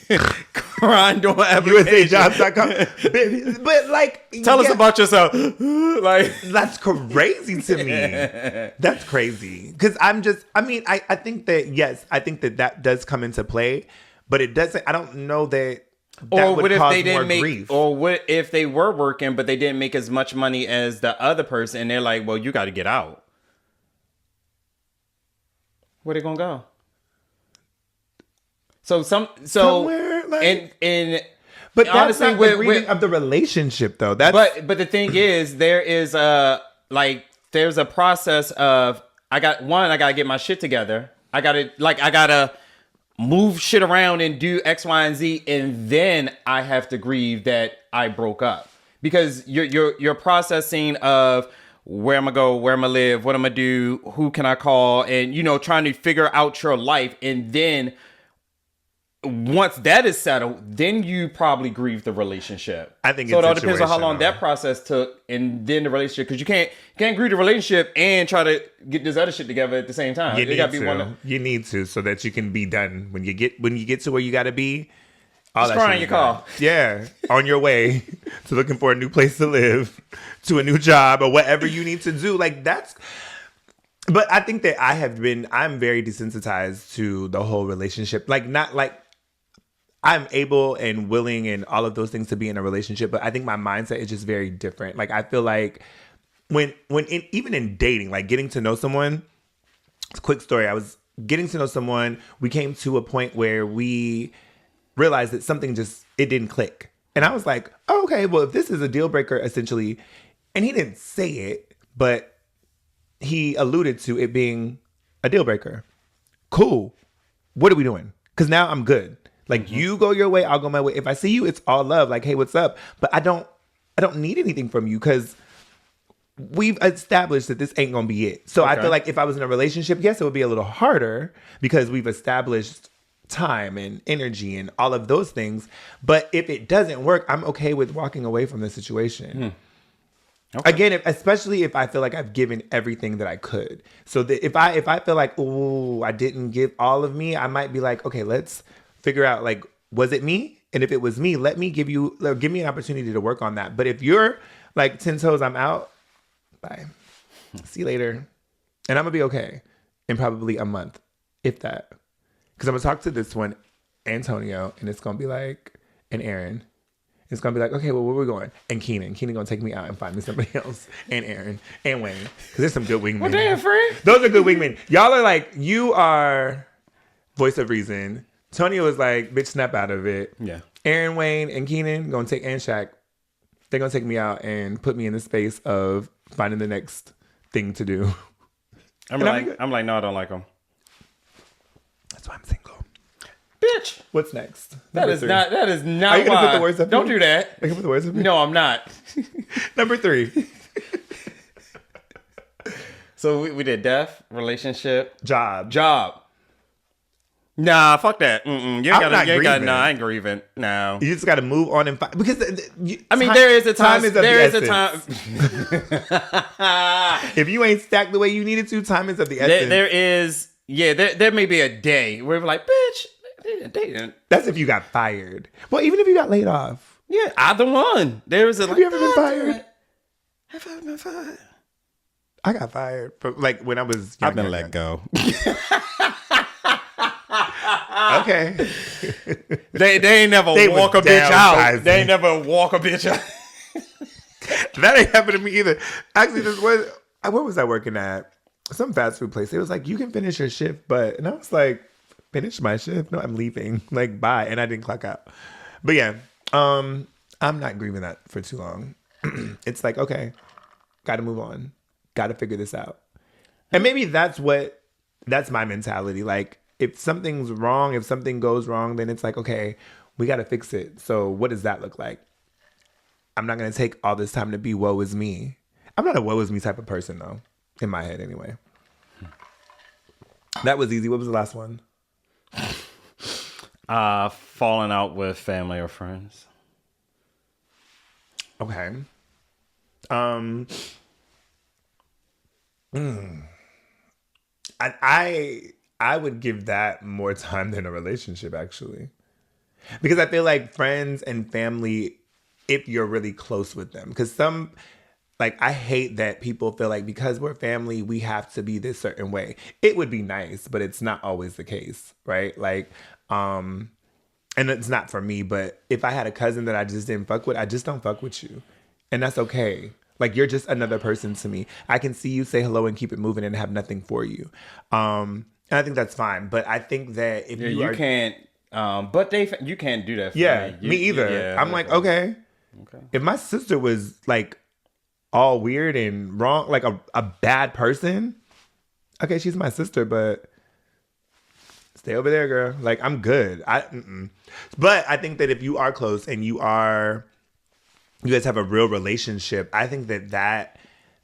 Crying on application. USAjobs.com. But like, tell us about yourself. Like, that's crazy to me. That's crazy. Because I think that, yes, I think that does come into play. But it doesn't. I don't know that. Or what if they didn't make? Grief. Or what if they were working, but they didn't make as much money as the other person, and they're like, "Well, you got to get out." Where they gonna go? Somewhere, like, but that's honestly, not the grieving of the relationship, though. But the thing is, there's a process of I gotta get my shit together. I gotta move shit around and do X, Y, and Z, and then I have to grieve that I broke up, because you're processing of where am I go, where am I live, what am I do, who can I call, and you know, trying to figure out your life, and then once that is settled, then you probably grieve the relationship. I think so. It all depends on how long that process took, and then the relationship, because you can't grieve the relationship and try to get this other shit together at the same time. You need to, so that you can be done when you get to where you got to be. Just cry in your car. Yeah, on your way to looking for a new place to live, to a new job, or whatever you need to do. Like that's. But I think that I'm very desensitized to the whole relationship. Like, not like. I'm able and willing and all of those things to be in a relationship, but I think my mindset is just very different. Like, I feel like even in dating, like getting to know someone, quick story, I was getting to know someone, we came to a point where we realized that something it didn't click. And I was like, oh, okay, well, if this is a deal breaker, essentially, and he didn't say it, but he alluded to it being a deal breaker. Cool. What are we doing? Because now I'm good. Like, you go your way, I'll go my way. If I see you, it's all love. Like, hey, what's up? But I don't need anything from you, because we've established that this ain't gonna be it. So okay. I feel like if I was in a relationship, yes, it would be a little harder, because we've established time and energy and all of those things. But if it doesn't work, I'm okay with walking away from the situation. Okay. Again, especially if I feel like I've given everything that I could. So that if I feel like, ooh, I didn't give all of me, I might be like, okay, let's figure out, like, was it me? And if it was me, give me an opportunity to work on that. But if you're like 10 toes, I'm out. Bye. See you later. And I'm gonna be okay in probably a month, if that. Because I'm gonna talk to this one, Antonio, and it's gonna be like, and Aaron. It's gonna be like, okay, well, where we going? And Keenan gonna take me out and find me somebody else. And Aaron and Wayne, because there's some good wingmen. Well, damn, friend. Those are good wingmen. Y'all are like, you are voice of reason. Tonio was like, bitch, snap out of it. Yeah. Aaron, Wayne, and Keenan and Shaq, they're gonna take me out and put me in the space of finding the next thing to do. I'm like, no, I don't like them. That's why I'm single. Bitch. What's next? That is not Are you gonna put the words up? Don't do that. Are you gonna put the words up? No, I'm not. Number 3. So we did death, relationship, job. Nah, fuck that. You ain't got. Nah, I ain't grieving. No, you just got to move on and find, because there is a time. There is a time. If you ain't stacked the way you needed to, time is of the essence. There may be a day where we're like, bitch, They didn't. That's if you got fired. Well, even if you got laid off. Yeah, either one. There was a. Have you ever been fired? Have I ever been fired? I got fired, but like when I was younger. I've been let go. Okay. They ain't never walk a bitch out. They ain't never walk a bitch out. That ain't happened to me either. Actually, where was I working at? Some fast food place. It was like, you can finish your shift, and I was like, finish my shift? No, I'm leaving. Like, bye. And I didn't clock out. But yeah, I'm not grieving that for too long. It's like, okay, got to move on. Got to figure this out. And maybe that's my mentality. Like, if something's wrong, if something goes wrong, then it's like, okay, we got to fix it. So what does that look like? I'm not going to take all this time to be woe is me. I'm not a woe is me type of person, though. In my head, anyway. That was easy. What was the last one? Falling out with family or friends. Okay. I would give that more time than a relationship, actually. Because I feel like friends and family, if you're really close with them. Because I hate that people feel like because we're family, we have to be this certain way. It would be nice, but it's not always the case, right? Like, and it's not for me, but if I had a cousin that I just didn't fuck with, I just don't fuck with you. And that's okay. Like, you're just another person to me. I can see you, say hello, and keep it moving and have nothing for you. And I think that's fine. But I think that if you can't, you can't do that for me either. Yeah, I'm like, okay. If my sister was like all weird and wrong, like a bad person, okay, she's my sister, but stay over there, girl. Like, I'm good. But I think that if you are close and you guys have a real relationship, I think that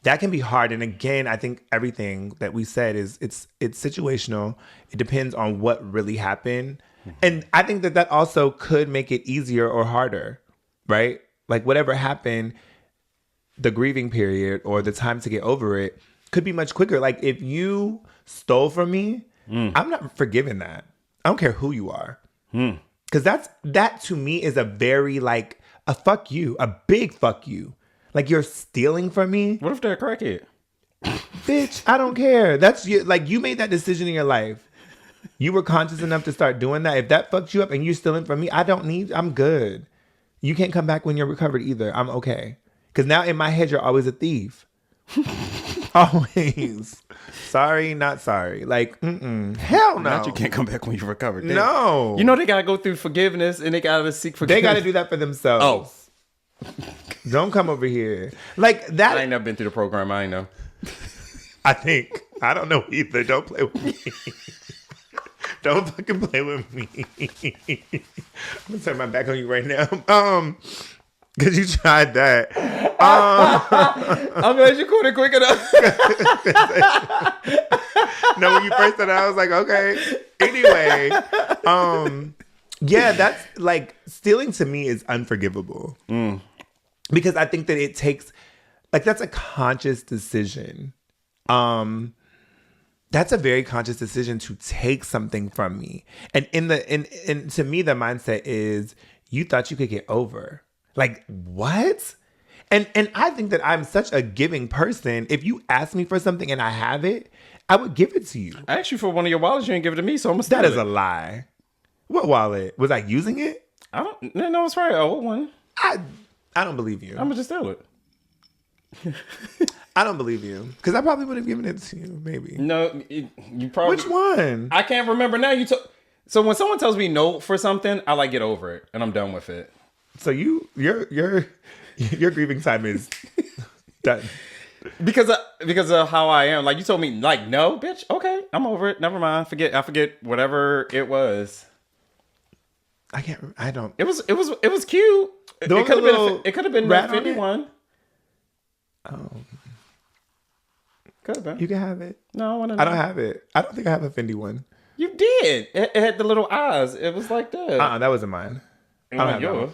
can be hard. And again, I think everything that we said is it's situational. It depends on what really happened. Mm-hmm. And I think that also could make it easier or harder, right? Like, whatever happened, the grieving period or the time to get over it could be much quicker. Like, if you stole from me, I'm not forgiving that. I don't care who you are. Because that to me is a very, like, a fuck you, a big fuck you. Like, you're stealing from me. What if they're a crackhead? Bitch, I don't care. That's you. Like, you made that decision in your life. You were conscious enough to start doing that. If that fucked you up and you're stealing from me, I'm good. You can't come back when you're recovered either. I'm okay. Because now in my head, you're always a thief. Always. Sorry, not sorry. Like, hell no. Not you can't come back when you're recovered. No. You know they got to go through forgiveness and they got to seek forgiveness. They got to do that for themselves. Oh. Don't come over here. Like that. I ain't never been through the program. I ain't know. I don't know either. Don't play with me. Don't fucking play with me. I'm gonna turn my back on you right now. Because you tried that. I'm glad you caught it quick enough. No, when you first said that, I was like, okay. Anyway, yeah, that's like stealing to me is unforgivable. Because I think that it takes, like, that's a conscious decision. That's a very conscious decision to take something from me. And and to me, the mindset is you thought you could get over. Like, what? And I think that I'm such a giving person. If you ask me for something and I have it, I would give it to you. I asked you for one of your wallets, you didn't give it to me, so I'm gonna steal it. That is a lie. What wallet? Was I using it? I don't know. It's probably an old one. I don't believe you. I'm gonna just steal it. I don't believe you. Because I probably would have given it to you, maybe. No, you probably... Which one? I can't remember now. So when someone tells me no for something, I like get over it and I'm done with it. So your grieving time is done. Because of how I am. Like, you told me, like, no, bitch. Okay, I'm over it. Never mind. I forget whatever it was. I don't. It was cute. It could have been the Fendi one. Oh. Could have been. You can have it. No, I don't have it. I don't think I have a Fendi one. You did. It had the little eyes. It was like that. That wasn't mine. I don't have yours.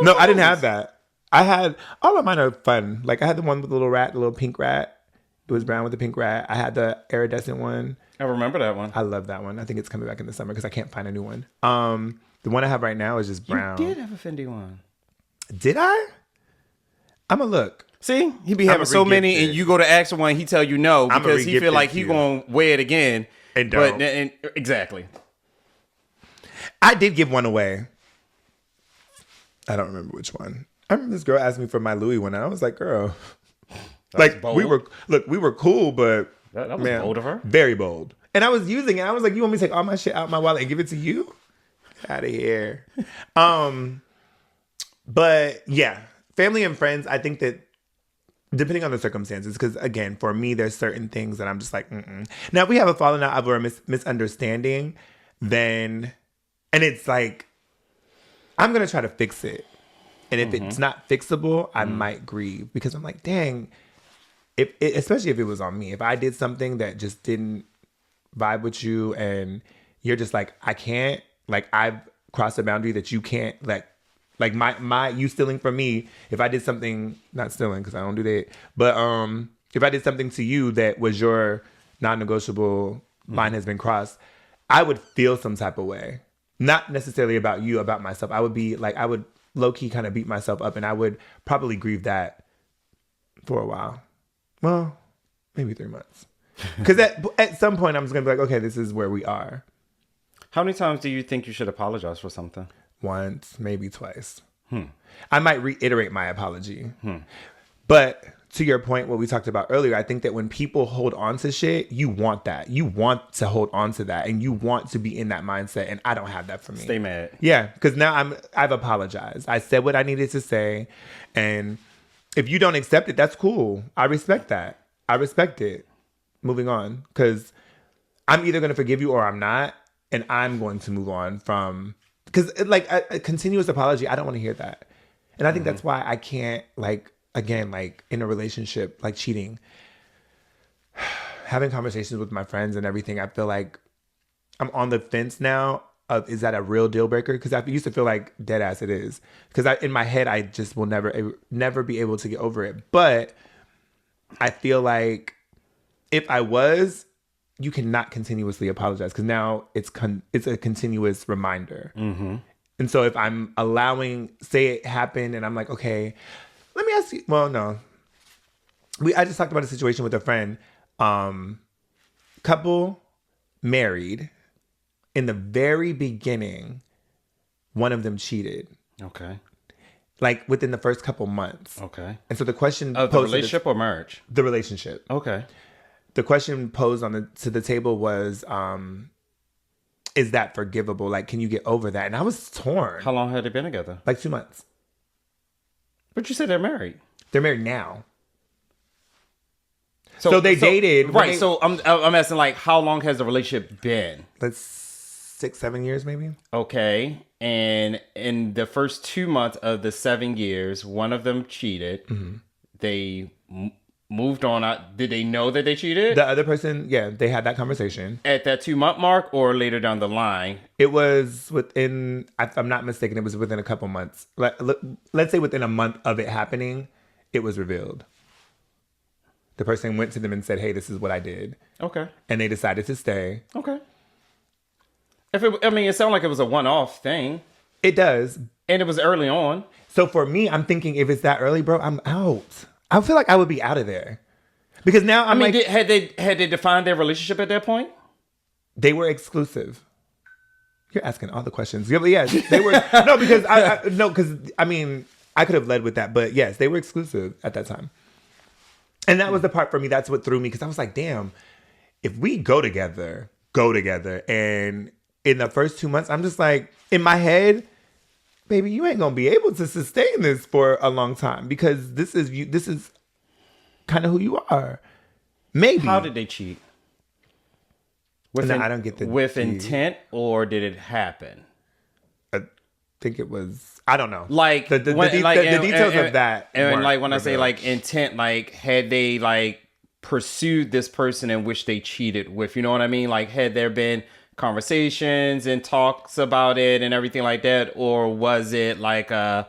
No, I didn't have that. I had, all of mine are fun. Like, I had the one with the little rat, the little pink rat. It was brown with the pink rat. I had the iridescent one. I remember that one. I love that one. I think it's coming back in the summer because I can't find a new one. The one I have right now is just brown. You did have a Fendi one. Did I? I'm going to look. See, he be having so many, and you go to ask one, he tell you no because he feel like he gonna wear it again. And don't. Exactly. I did give one away. I don't remember which one. I remember this girl asked me for my Louis one, and I was like, "Girl, like bold. we were cool, but that was bold of her, very bold." And I was using it. I was like, "You want me to take all my shit out my wallet and give it to you? Get out of here." But yeah, family and friends. I think that depending on the circumstances, because again, for me, there's certain things that I'm just like, mm-mm. Now, if we have a falling out over a misunderstanding, then, and it's like, I'm going to try to fix it. And if it's not fixable, I might grieve because I'm like, dang, especially if it was on me. If I did something that just didn't vibe with you and you're just like, I can't, like I've crossed a boundary that you can't, like my you stealing from me, if I did something, not stealing because I don't do that, but if I did something to you that was your non-negotiable, line has been crossed, I would feel some type of way. Not necessarily about you, about myself. I would be like, I would low-key kind of beat myself up and I would probably grieve that for a while. Well, maybe 3 months. Because at some point I'm just going to be like, okay, this is where we are. How many times do you think you should apologize for something? Once, maybe twice. I might reiterate my apology. But to your point, what we talked about earlier, I think that when people hold on to shit, you want that. You want to hold on to that and you want to be in that mindset. And I don't have that for me. Stay mad. Yeah, because now I've apologized. I said what I needed to say. And if you don't accept it, that's cool. I respect that. I respect it. Moving on. Because I'm either going to forgive you or I'm not. And I'm going to move on from... Because like a continuous apology, I don't want to hear that. And I think that's why I can't, like, again, like in a relationship, like cheating, having conversations with my friends and everything, I feel like I'm on the fence now of, is that a real deal breaker? Because I used to feel like dead ass it is. Because in my head, I just will never be able to get over it. But I feel like if I was... you cannot continuously apologize because now it's a continuous reminder. And so if I'm say it happened and I'm like, okay, let me ask you. Well, no. I just talked about a situation with a friend. Couple married. In the very beginning, one of them cheated. Okay. Like within the first couple months. Okay. And so the question of the relationship or marriage? The relationship. Okay. The question posed to the table was, is that forgivable? Like, can you get over that? And I was torn. How long had they been together? Like 2 months. But you said they're married. They're married now. So they dated. Right. So I'm asking, like, how long has the relationship been? Let's 6-7 years, maybe. Okay. And in the first 2 months of the 7 years, one of them cheated. They moved on. Did they know that they cheated? The other person, yeah, they had that conversation. At that 2 month mark or later down the line? It was within, if I'm not mistaken, it was within a couple months. Let's say within a month of it happening, it was revealed. The person went to them and said, hey, this is what I did. Okay. And they decided to stay. Okay. It sounded like it was a one-off thing. It does. And it was early on. So for me, I'm thinking if it's that early, bro, I'm out. I feel like I would be out of there. Because now had they defined their relationship at that point? They were exclusive. You're asking all the questions. Yeah, they were. No, because I could have led with that. But yes, they were exclusive at that time. And that was the part for me. That's what threw me. Because I was like, damn, if we go together. And in the first 2 months, I'm just like, in my head, baby, you ain't gonna be able to sustain this for a long time because this is kind of who you are. Maybe. How did they cheat? I don't get the with intent, or did it happen? I think it was. I don't know. Like the details of that. And like when I say like intent, like had they like pursued this person in which they cheated with? You know what I mean? Like had there been conversations and talks about it and everything like that, or was it like in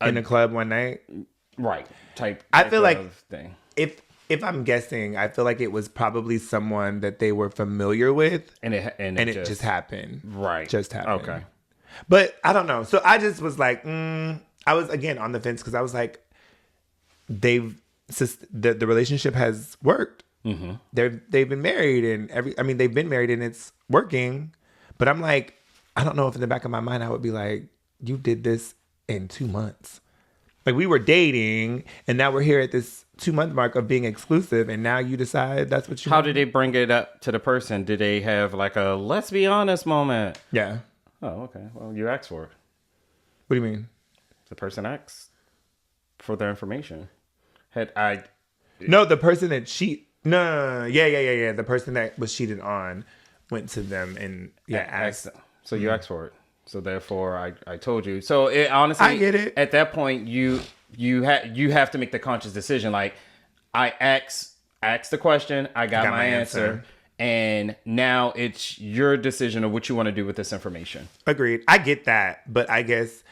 a club one night, right? Type I feel like thing. If if I'm guessing, I feel like it was probably someone that they were familiar with, and it just happened. Right. Just happened. Okay. But I don't know. So I just was like, I was again on the fence because I was like, the relationship has worked. Mm-hmm. They've been married and they've been married and it's working. But I'm like, I don't know if in the back of my mind I would be like, you did this in 2 months. Like we were dating and now we're here at this 2-month mark of being exclusive and now you decide that's what you How want. did they bring it up to the person? Did they have like a let's be honest moment? Yeah. Oh, okay. Well, you asked for it. What do you mean? The person asked for their information. No, the person that No. Yeah. The person that was cheated on went to them and asked. So you asked for it. So therefore, I told you. So it, honestly, I get it. At that point, you have to make the conscious decision. Like I asked the question, I got my answer. And now it's your decision of what you want to do with this information. Agreed. I get that. But I guess,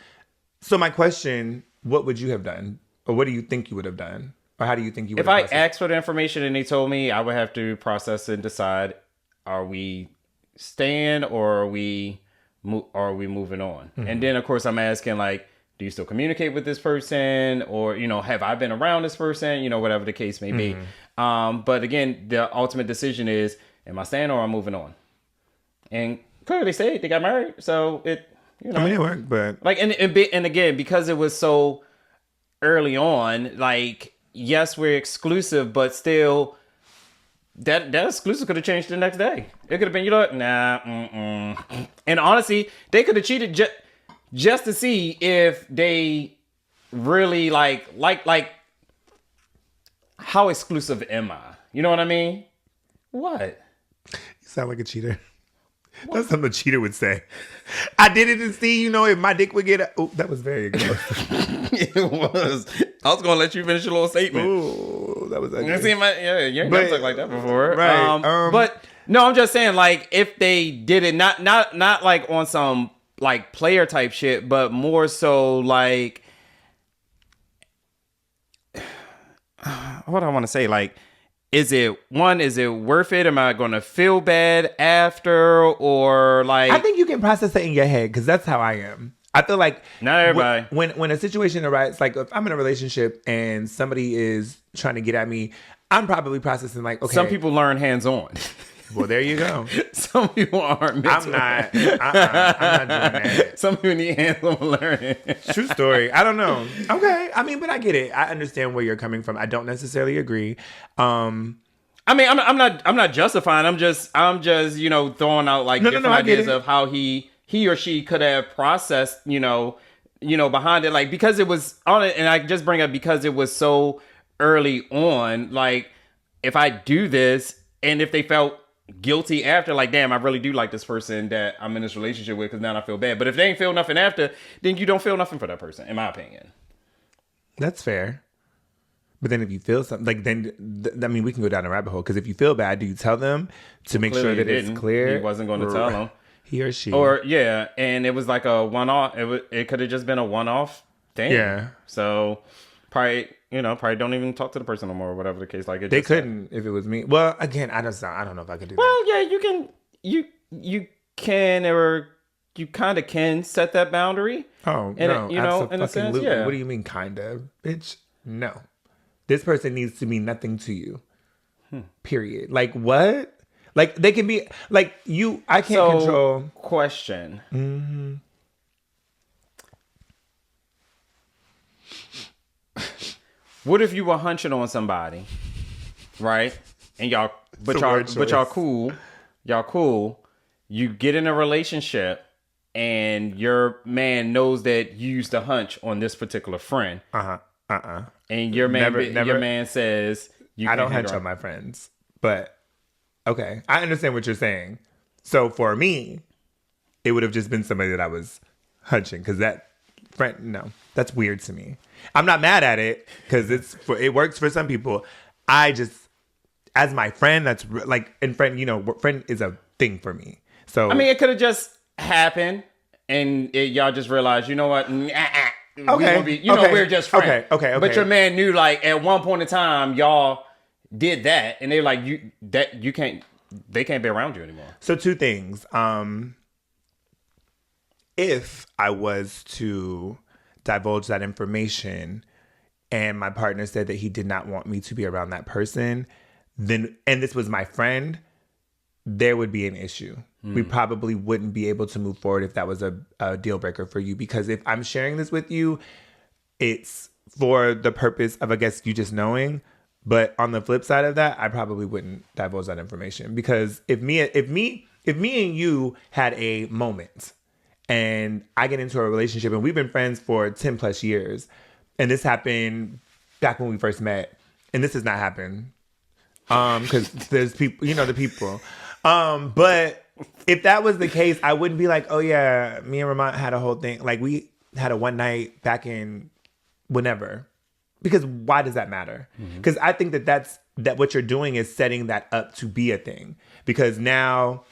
so my question, what would you have done? Or what do you think you would have done? Or how do you think you would have If I asked for the information and they told me, I would have to process and decide, are we staying or are we moving on? Mm-hmm. And then, of course, I'm asking, like, do you still communicate with this person? Or, have I been around this person? Whatever the case may be. Mm-hmm. But again, the ultimate decision is, am I staying or am I moving on? And clearly they say they got married. So it, it worked, but like, and again, because it was so early on, like, yes, we're exclusive, but still that exclusive could have changed the next day. It could have been, nah, and honestly, they could have cheated just to see if they really like how exclusive am I? You know what I mean? What? You sound like a cheater. What? That's something a cheater would say. I did it to see, if my dick would get... Oh, that was very aggressive. It was. I was going to let you finish your little statement. Oh, that was ugly. You ain't never talked like that before. Right. But, no, I'm just saying, like, if they did it, not like on some, like, player type shit, but more so, like... What do I want to say? Like... Is it worth it? Am I going to feel bad after? Or like... I think you can process it in your head because that's how I am. I feel like... Not everybody. When a situation arises, like if I'm in a relationship and somebody is trying to get at me, I'm probably processing like, okay... Some people learn hands-on. Well, there you go. Some people aren't. I'm not doing that. Some people need hands-on learning. True story. I don't know. Okay. But I get it. I understand where you're coming from. I don't necessarily agree. I'm not justifying. I'm just throwing out like different ideas of how he or she could have processed, behind it, like because it was on it, and I just bring up because it was so early on. Like if I do this, and if they felt guilty after, like, damn, I really do like this person that I'm in this relationship with because now I feel bad. But if they ain't feel nothing after, then you don't feel nothing for that person, in my opinion. That's fair. But then if you feel something, like, then, we can go down a rabbit hole. Because if you feel bad, do you tell them to make sure that it's clear? He wasn't going to tell them. He or she. Or, yeah, and it was like a one-off. It could have just been a one-off thing. Yeah. So, probably don't even talk to the person no more or whatever the case. Like it. They couldn't if it was me. Well, again, I don't know if I could do that. Well, yeah, you can, or you kind of can set that boundary. Oh, no, in a sense, yeah. What do you mean, kind of, bitch? No, this person needs to mean nothing to you. Period. Like what? Like they can be like you. I can't control. Question. Mm-hmm. What if you were hunching on somebody, right? And y'all cool. Y'all cool. You get in a relationship and your man knows that you used to hunch on this particular friend. And your man says, I don't hunch on my friends. But, okay. I understand what you're saying. So for me, it would have just been somebody that I was hunching. Because that friend, no, that's weird to me. I'm not mad at it because it works for some people. I just, as my friend, that's like, and friend, friend is a thing for me. So it could have just happened, and y'all just realized, you know what? Okay, we're just friends. Okay. But your man knew, like, at one point in time, y'all did that, and they're like, they can't be around you anymore. So 2 things. If I was to divulge that information and my partner said that he did not want me to be around that person, then, and this was my friend, there would be an issue. We probably wouldn't be able to move forward if that was a deal breaker for you. Because if I'm sharing this with you, it's for the purpose of, I guess, you just knowing. But on the flip side of that, I probably wouldn't divulge that information. Because if me and you had a moment and I get into a relationship and we've been friends for 10 plus years, and this happened back when we first met, and this has not happened because there's people, the people. But if that was the case, I wouldn't be like, oh yeah, me and Ramont had a whole thing. Like we had a one night back in whenever. Because why does that matter? Because I think that what you're doing is setting that up to be a thing. Because now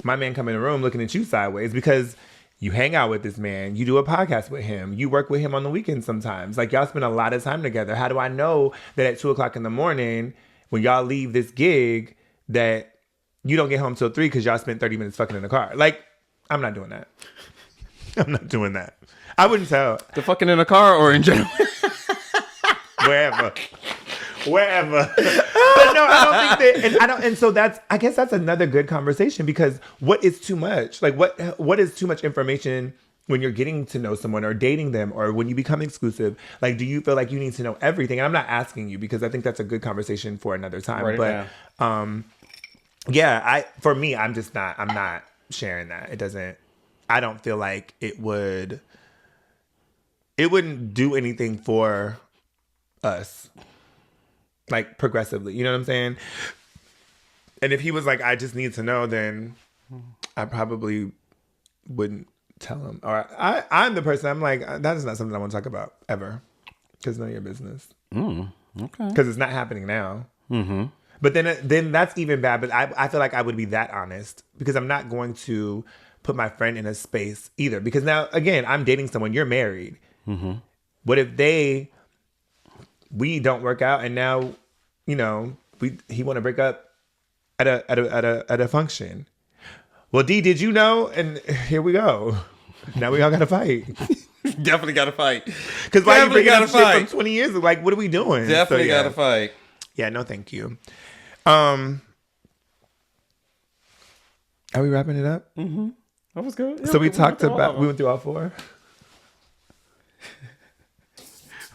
my man come in the room looking at you sideways because you hang out with this man. You do a podcast with him. You work with him on the weekends sometimes. Like y'all spend a lot of time together. How do I know that at 2:00 in the morning when y'all leave this gig that you don't get home till 3 because y'all spent 30 minutes fucking in the car? Like, I'm not doing that. I'm not doing that. I wouldn't tell. The fucking in the car or in general? Wherever. But no, I don't think that, and so I guess that's another good conversation, because what is too much? Like what is too much information when you're getting to know someone or dating them or when you become exclusive? Like, do you feel like you need to know everything? And I'm not asking you because I think that's a good conversation for another time. Right, but for me, I'm not sharing that. I don't feel like it wouldn't do anything for us, like progressively, you know what I'm saying? And if he was like, I just need to know, then I probably wouldn't tell him. Or I'm the person, I'm like, that is not something I want to talk about ever, because none of your business. Okay. Because it's not happening now. Mm-hmm. But then that's even bad. But I feel like I would be that honest, because I'm not going to put my friend in a space either. Because now, again, I'm dating someone, you're married. Mm-hmm. What if we don't work out, and now, he want to break up at a function? Well, D, did you know? And here we go. Now we all got to fight. Definitely got to fight. Because why you bring up shit from 20 years ago? Like, what are we doing? Definitely got to fight. Yeah, no, thank you. Are we wrapping it up? Mm-hmm. That was good. Yeah, so we went through all 4.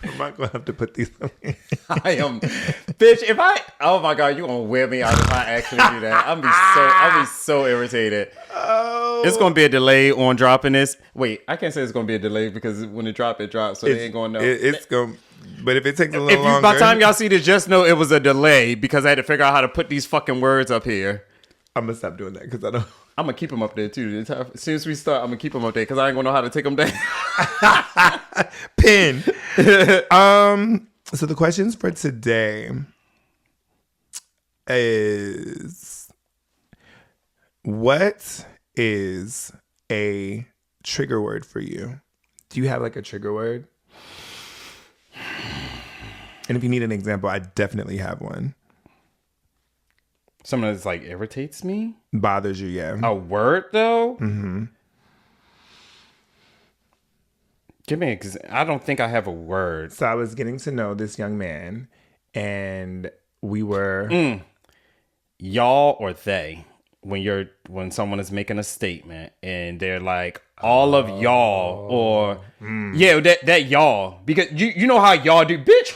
I'm not gonna have to put these on. I am, bitch. Oh my god, you gonna wear me out if I actually do that? I'll be so irritated. Oh, it's gonna be a delay on dropping this. Wait, I can't say it's gonna be a delay because when it drops, so they ain't gonna know. It's gonna. But if it takes a little longer, by the time y'all see this, just know it was a delay because I had to figure out how to put these fucking words up here. I'm gonna stop doing that because I don't. I'm gonna keep them up there too. As soon as we start, I'm gonna keep them up there because I ain't gonna know how to take them down. Pin. So the questions for today is, what is a trigger word for you? Do you have like a trigger word? And if you need an example, I definitely have one. Something that's like irritates me? Bothers you, yeah. A word though? Mm-hmm. Give me I don't think I have a word. So I was getting to know this young man, and we were y'all or they. When someone is making a statement and they're like all of y'all or that y'all, because you know how y'all do, bitch.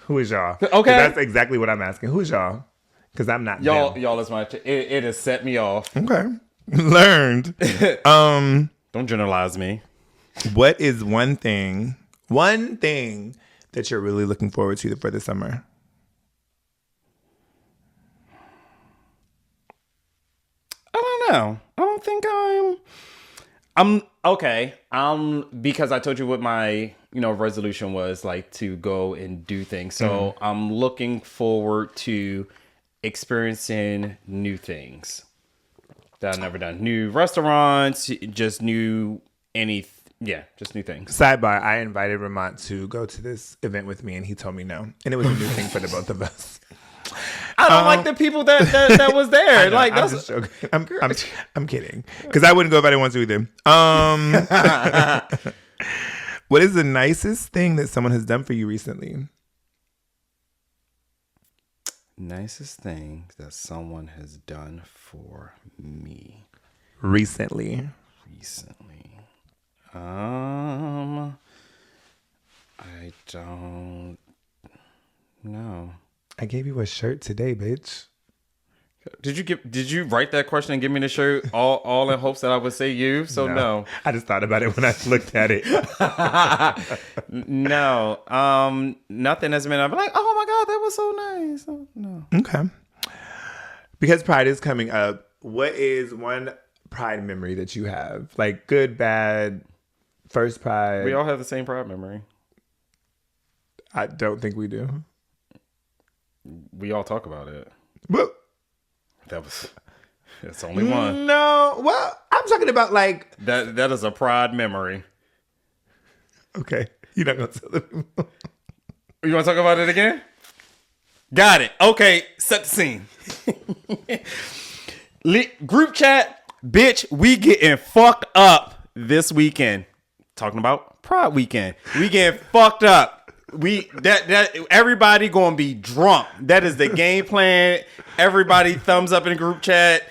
Who is y'all? Okay, that's exactly what I'm asking. Who's y'all? Because I'm not y'all. them. Y'all is my. It has set me off. Okay, learned. Don't generalize me. What is one thing that you're really looking forward to for the summer? I don't know. I don't think I'm okay. Because I told you what my, resolution was, like, to go and do things. So I'm looking forward to experiencing new things that I've never done. New restaurants, just new things. Sidebar, I invited Ramont to go to this event with me, and he told me no. And it was a new thing for the both of us. I don't like the people that was there. Know, like I'm that's just joking. I'm kidding because I wouldn't go if I didn't want to either. What is the nicest thing that someone has done for you recently? Nicest thing that someone has done for me recently. I don't know. I gave you a shirt today, bitch. Did you write that question and give me the shirt all in hopes that I would say you? So no. I just thought about it when I looked at it. No. Nothing has been. I'm like, oh my God, that was so nice. Oh, no. Okay. Because Pride is coming up, what is one Pride memory that you have? Like good, bad, first Pride? We all have the same Pride memory. I don't think we do. We all talk about it. But it's only one. No, well, I'm talking about like that is a Pride memory. Okay, you're not gonna tell them. You want to talk about it again? Got it. Okay, set the scene. Group chat, bitch. We getting fucked up this weekend. Talking about Pride weekend. We getting fucked up. That everybody gonna be drunk. That is the game plan. Everybody thumbs up in the group chat.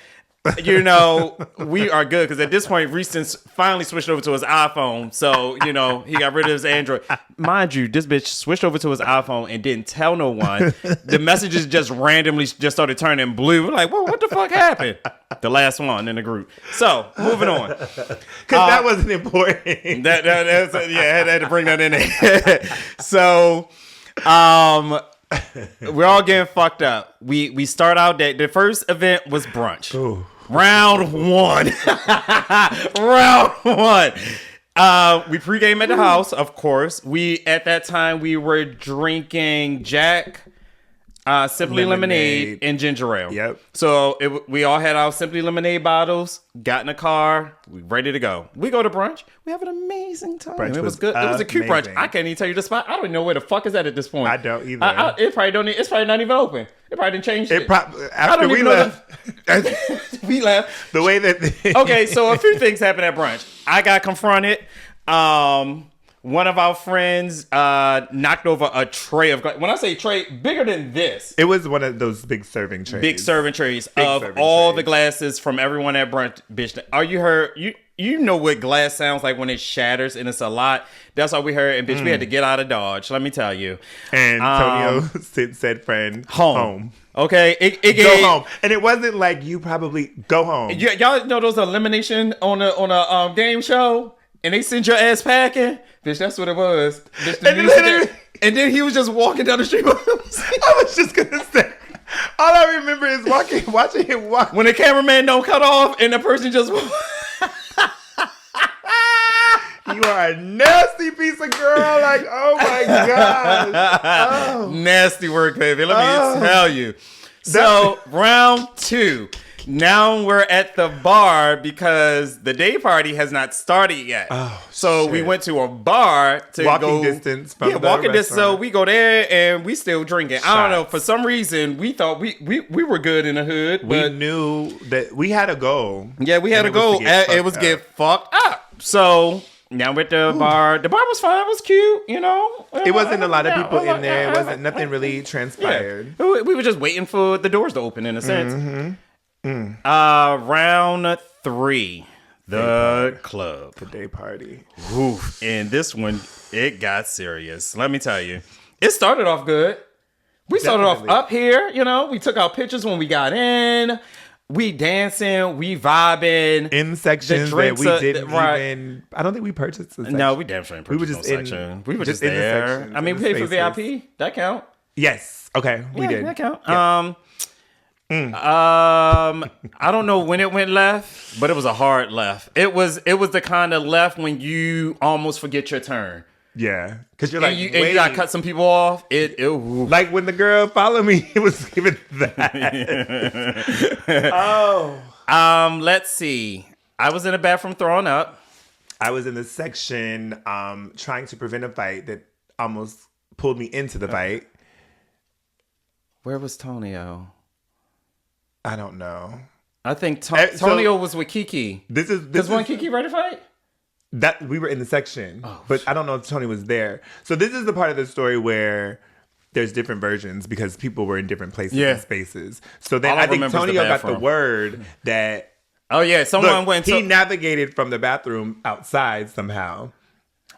You know, we are good because at this point, Reese finally switched over to his iPhone. So, you know, he got rid of his Android. Mind you, this bitch switched over to his iPhone and didn't tell no one. The messages just randomly just started turning blue. We're like, well, what the fuck happened? The last one in the group. So, moving on. Because that wasn't important. That's, I had to bring that in there. So, we're all getting fucked up. We start out the first event was brunch. Ooh. Round one. Round one. We pregame at the house, of course. At that time we were drinking Jack, Simply Lemonade and ginger ale. Yep. So we all had our Simply Lemonade bottles, got in the car, we ready to go. We go to brunch. We have an amazing time. Brunch it was good. It was a cute brunch. amazing. I can't even tell you the spot. I don't even know where the fuck is at this point. I don't either. It's probably not even open. It probably didn't change it. After we left. We left. The way that... Okay, so a few things happened at brunch. I got confronted. One of our friends knocked over a tray of... When I say tray, bigger than this. It was one of those big serving trays. Big serving trays of all the glasses from everyone at brunch. Bitch, are you heard? You know what glass sounds like when it shatters and it's a lot. That's all we heard. And bitch, we had to get out of Dodge. Let me tell you. And Antonio said, "Friend, home." Okay, Go home. And it wasn't like you probably go home. Y'all know those elimination on a game show, and they send your ass packing. Bitch, that's what it was. Bitch, and then he was just walking down the street. I was just gonna say. All I remember is watching him walk. When the cameraman don't cut off and the person just... You are a nasty piece of girl. Like, oh my gosh. Oh. Nasty work, baby. Let me tell you. So, round two. Now we're at the bar because the day party has not started yet. Oh, so we went to a bar to walking distance from the walking distance. So restaurant. we go there and we still drinking. I don't know. For some reason, we thought we were good in the hood. We knew that we had a goal. Yeah, we had a goal. It was get fucked up. So now we're at the bar. The bar was fine. It was cute. You know, it wasn't a lot of people in there. It wasn't nothing really transpired. Yeah. We were just waiting for the doors to open in a sense. Mm-hmm. Round three, the club, the day party. Oof. And this one, it got serious. Let me tell you, it started off good. We started off up here. You know, we took our pictures when we got in. We dancing, we vibing in sections that we didn't even. I don't think we purchased. The section. No, we damn sure ain't purchased. We were just section. We were just there. Section, I mean, we paid for VIP. That count. Yes. Okay. We did. That count. Yeah. I don't know when it went left, but it was a hard left. It was the kind of left when you almost forget your turn. Yeah, because you're like, and you got to cut some people off. Like when the girl followed me, it was given that. Let's see. I was in the bathroom throwing up. I was in the section trying to prevent a fight that almost pulled me into the fight. Where was Tonio? I don't know. I think Tonio was with Kiki. This is one Kiki ready to fight? That we were in the section, but I don't know if Tony was there. So this is the part of the story where there's different versions because people were in different places and spaces. So then I think Tonio got the word that. Oh yeah, someone went. He navigated from the bathroom outside somehow.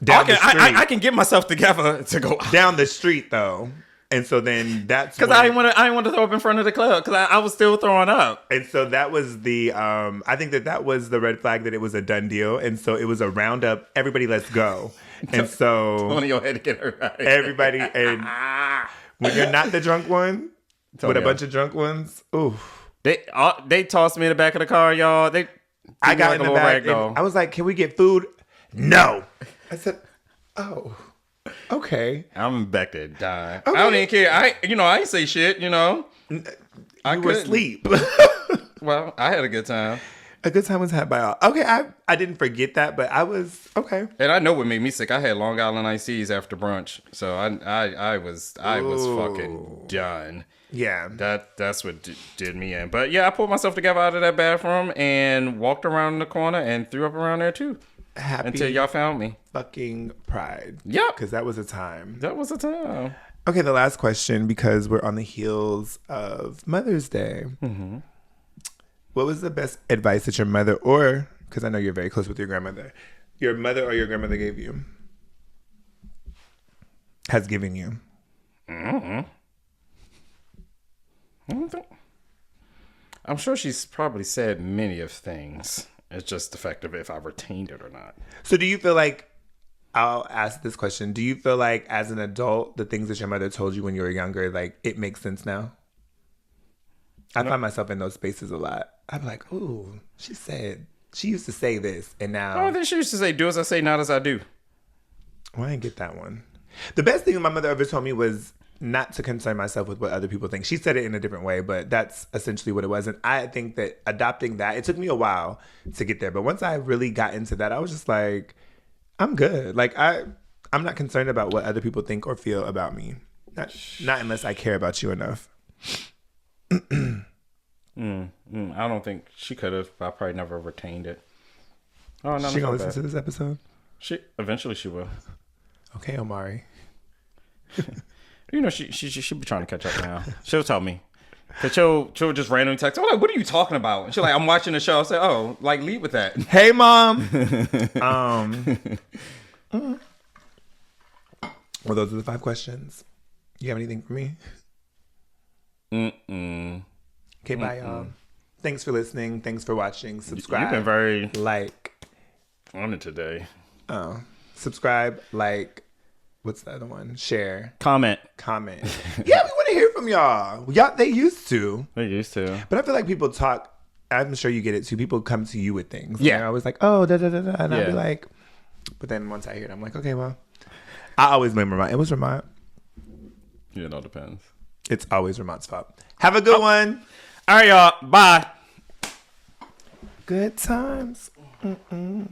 I can get myself together to go down the street though. And so then that's because I didn't want to throw up in front of the club because I was still throwing up. And so that was the I think that was the red flag that it was a done deal. And so it was a roundup. Everybody, let's go. And so Tonio had to get her right. Everybody, and when you're not the drunk one with a bunch of drunk ones, ooh, they tossed me in the back of the car, y'all. I got in the back. I was like, "Can we get food?" No. I said, "Oh." Okay. I'm back there dying. Okay. I don't even care. I ain't say shit, You were asleep. Well, I had a good time. A good time was had by all. Okay, I didn't forget that, but I was okay. And I know what made me sick. I had Long Island iced teas after brunch, so I was fucking done. Yeah, that's what did me in. But yeah, I pulled myself together out of that bathroom and walked around the corner and threw up around there too. Happy until y'all found me. Fucking pride. Yep. Because that was a time. That was a time. Okay, the last question, because we're on the heels of Mother's Day. Mm-hmm. What was the best advice that your mother, or, because I know you're very close with your grandmother, your mother or your grandmother gave you? Has given you? Mm-hmm. I'm sure she's probably said many of things. It's just the fact of if I retained it or not. So do you feel like, I'll ask this question, do you feel like as an adult, the things that your mother told you when you were younger, like it makes sense now? I find myself in those spaces a lot. I'm like, ooh, she used to say this and now. Oh, then she used to say, do as I say, not as I do. Well, I didn't get that one. The best thing my mother ever told me was not to concern myself with what other people think. She said it in a different way, but that's essentially what it was. And I think that adopting that, it took me a while to get there. But once I really got into that, I was just like, I'm good. Like, I'm not concerned about what other people think or feel about me. Not unless I care about you enough. I don't think she could have. I probably never retained it. Oh, no, she gonna listen to this episode? Eventually she will. Okay, Omari. She'll be trying to catch up now. She'll tell me. Cause she'll just randomly text. I'm like, what are you talking about? And she's like, I'm watching the show. I'll say, oh, like lead with that. Hey, Mom. Well, those are the 5 questions. You have anything for me? Okay, bye, y'all. Thanks for listening. Thanks for watching. Subscribe. You've been very like on it today. Oh, subscribe, like. What's the other one? Share. Comment. Yeah, we want to hear from y'all. They used to. They used to. But I feel like people talk. I'm sure you get it too. People come to you with things. Yeah. They're always like, oh, da da da da. And I'd be like, but then once I hear it, I'm like, okay, well. I always blame Ramont. It was Ramont. Yeah, it all depends. It's always Ramont's fault. Have a good one. All right, y'all. Bye. Good times. Mm-mm.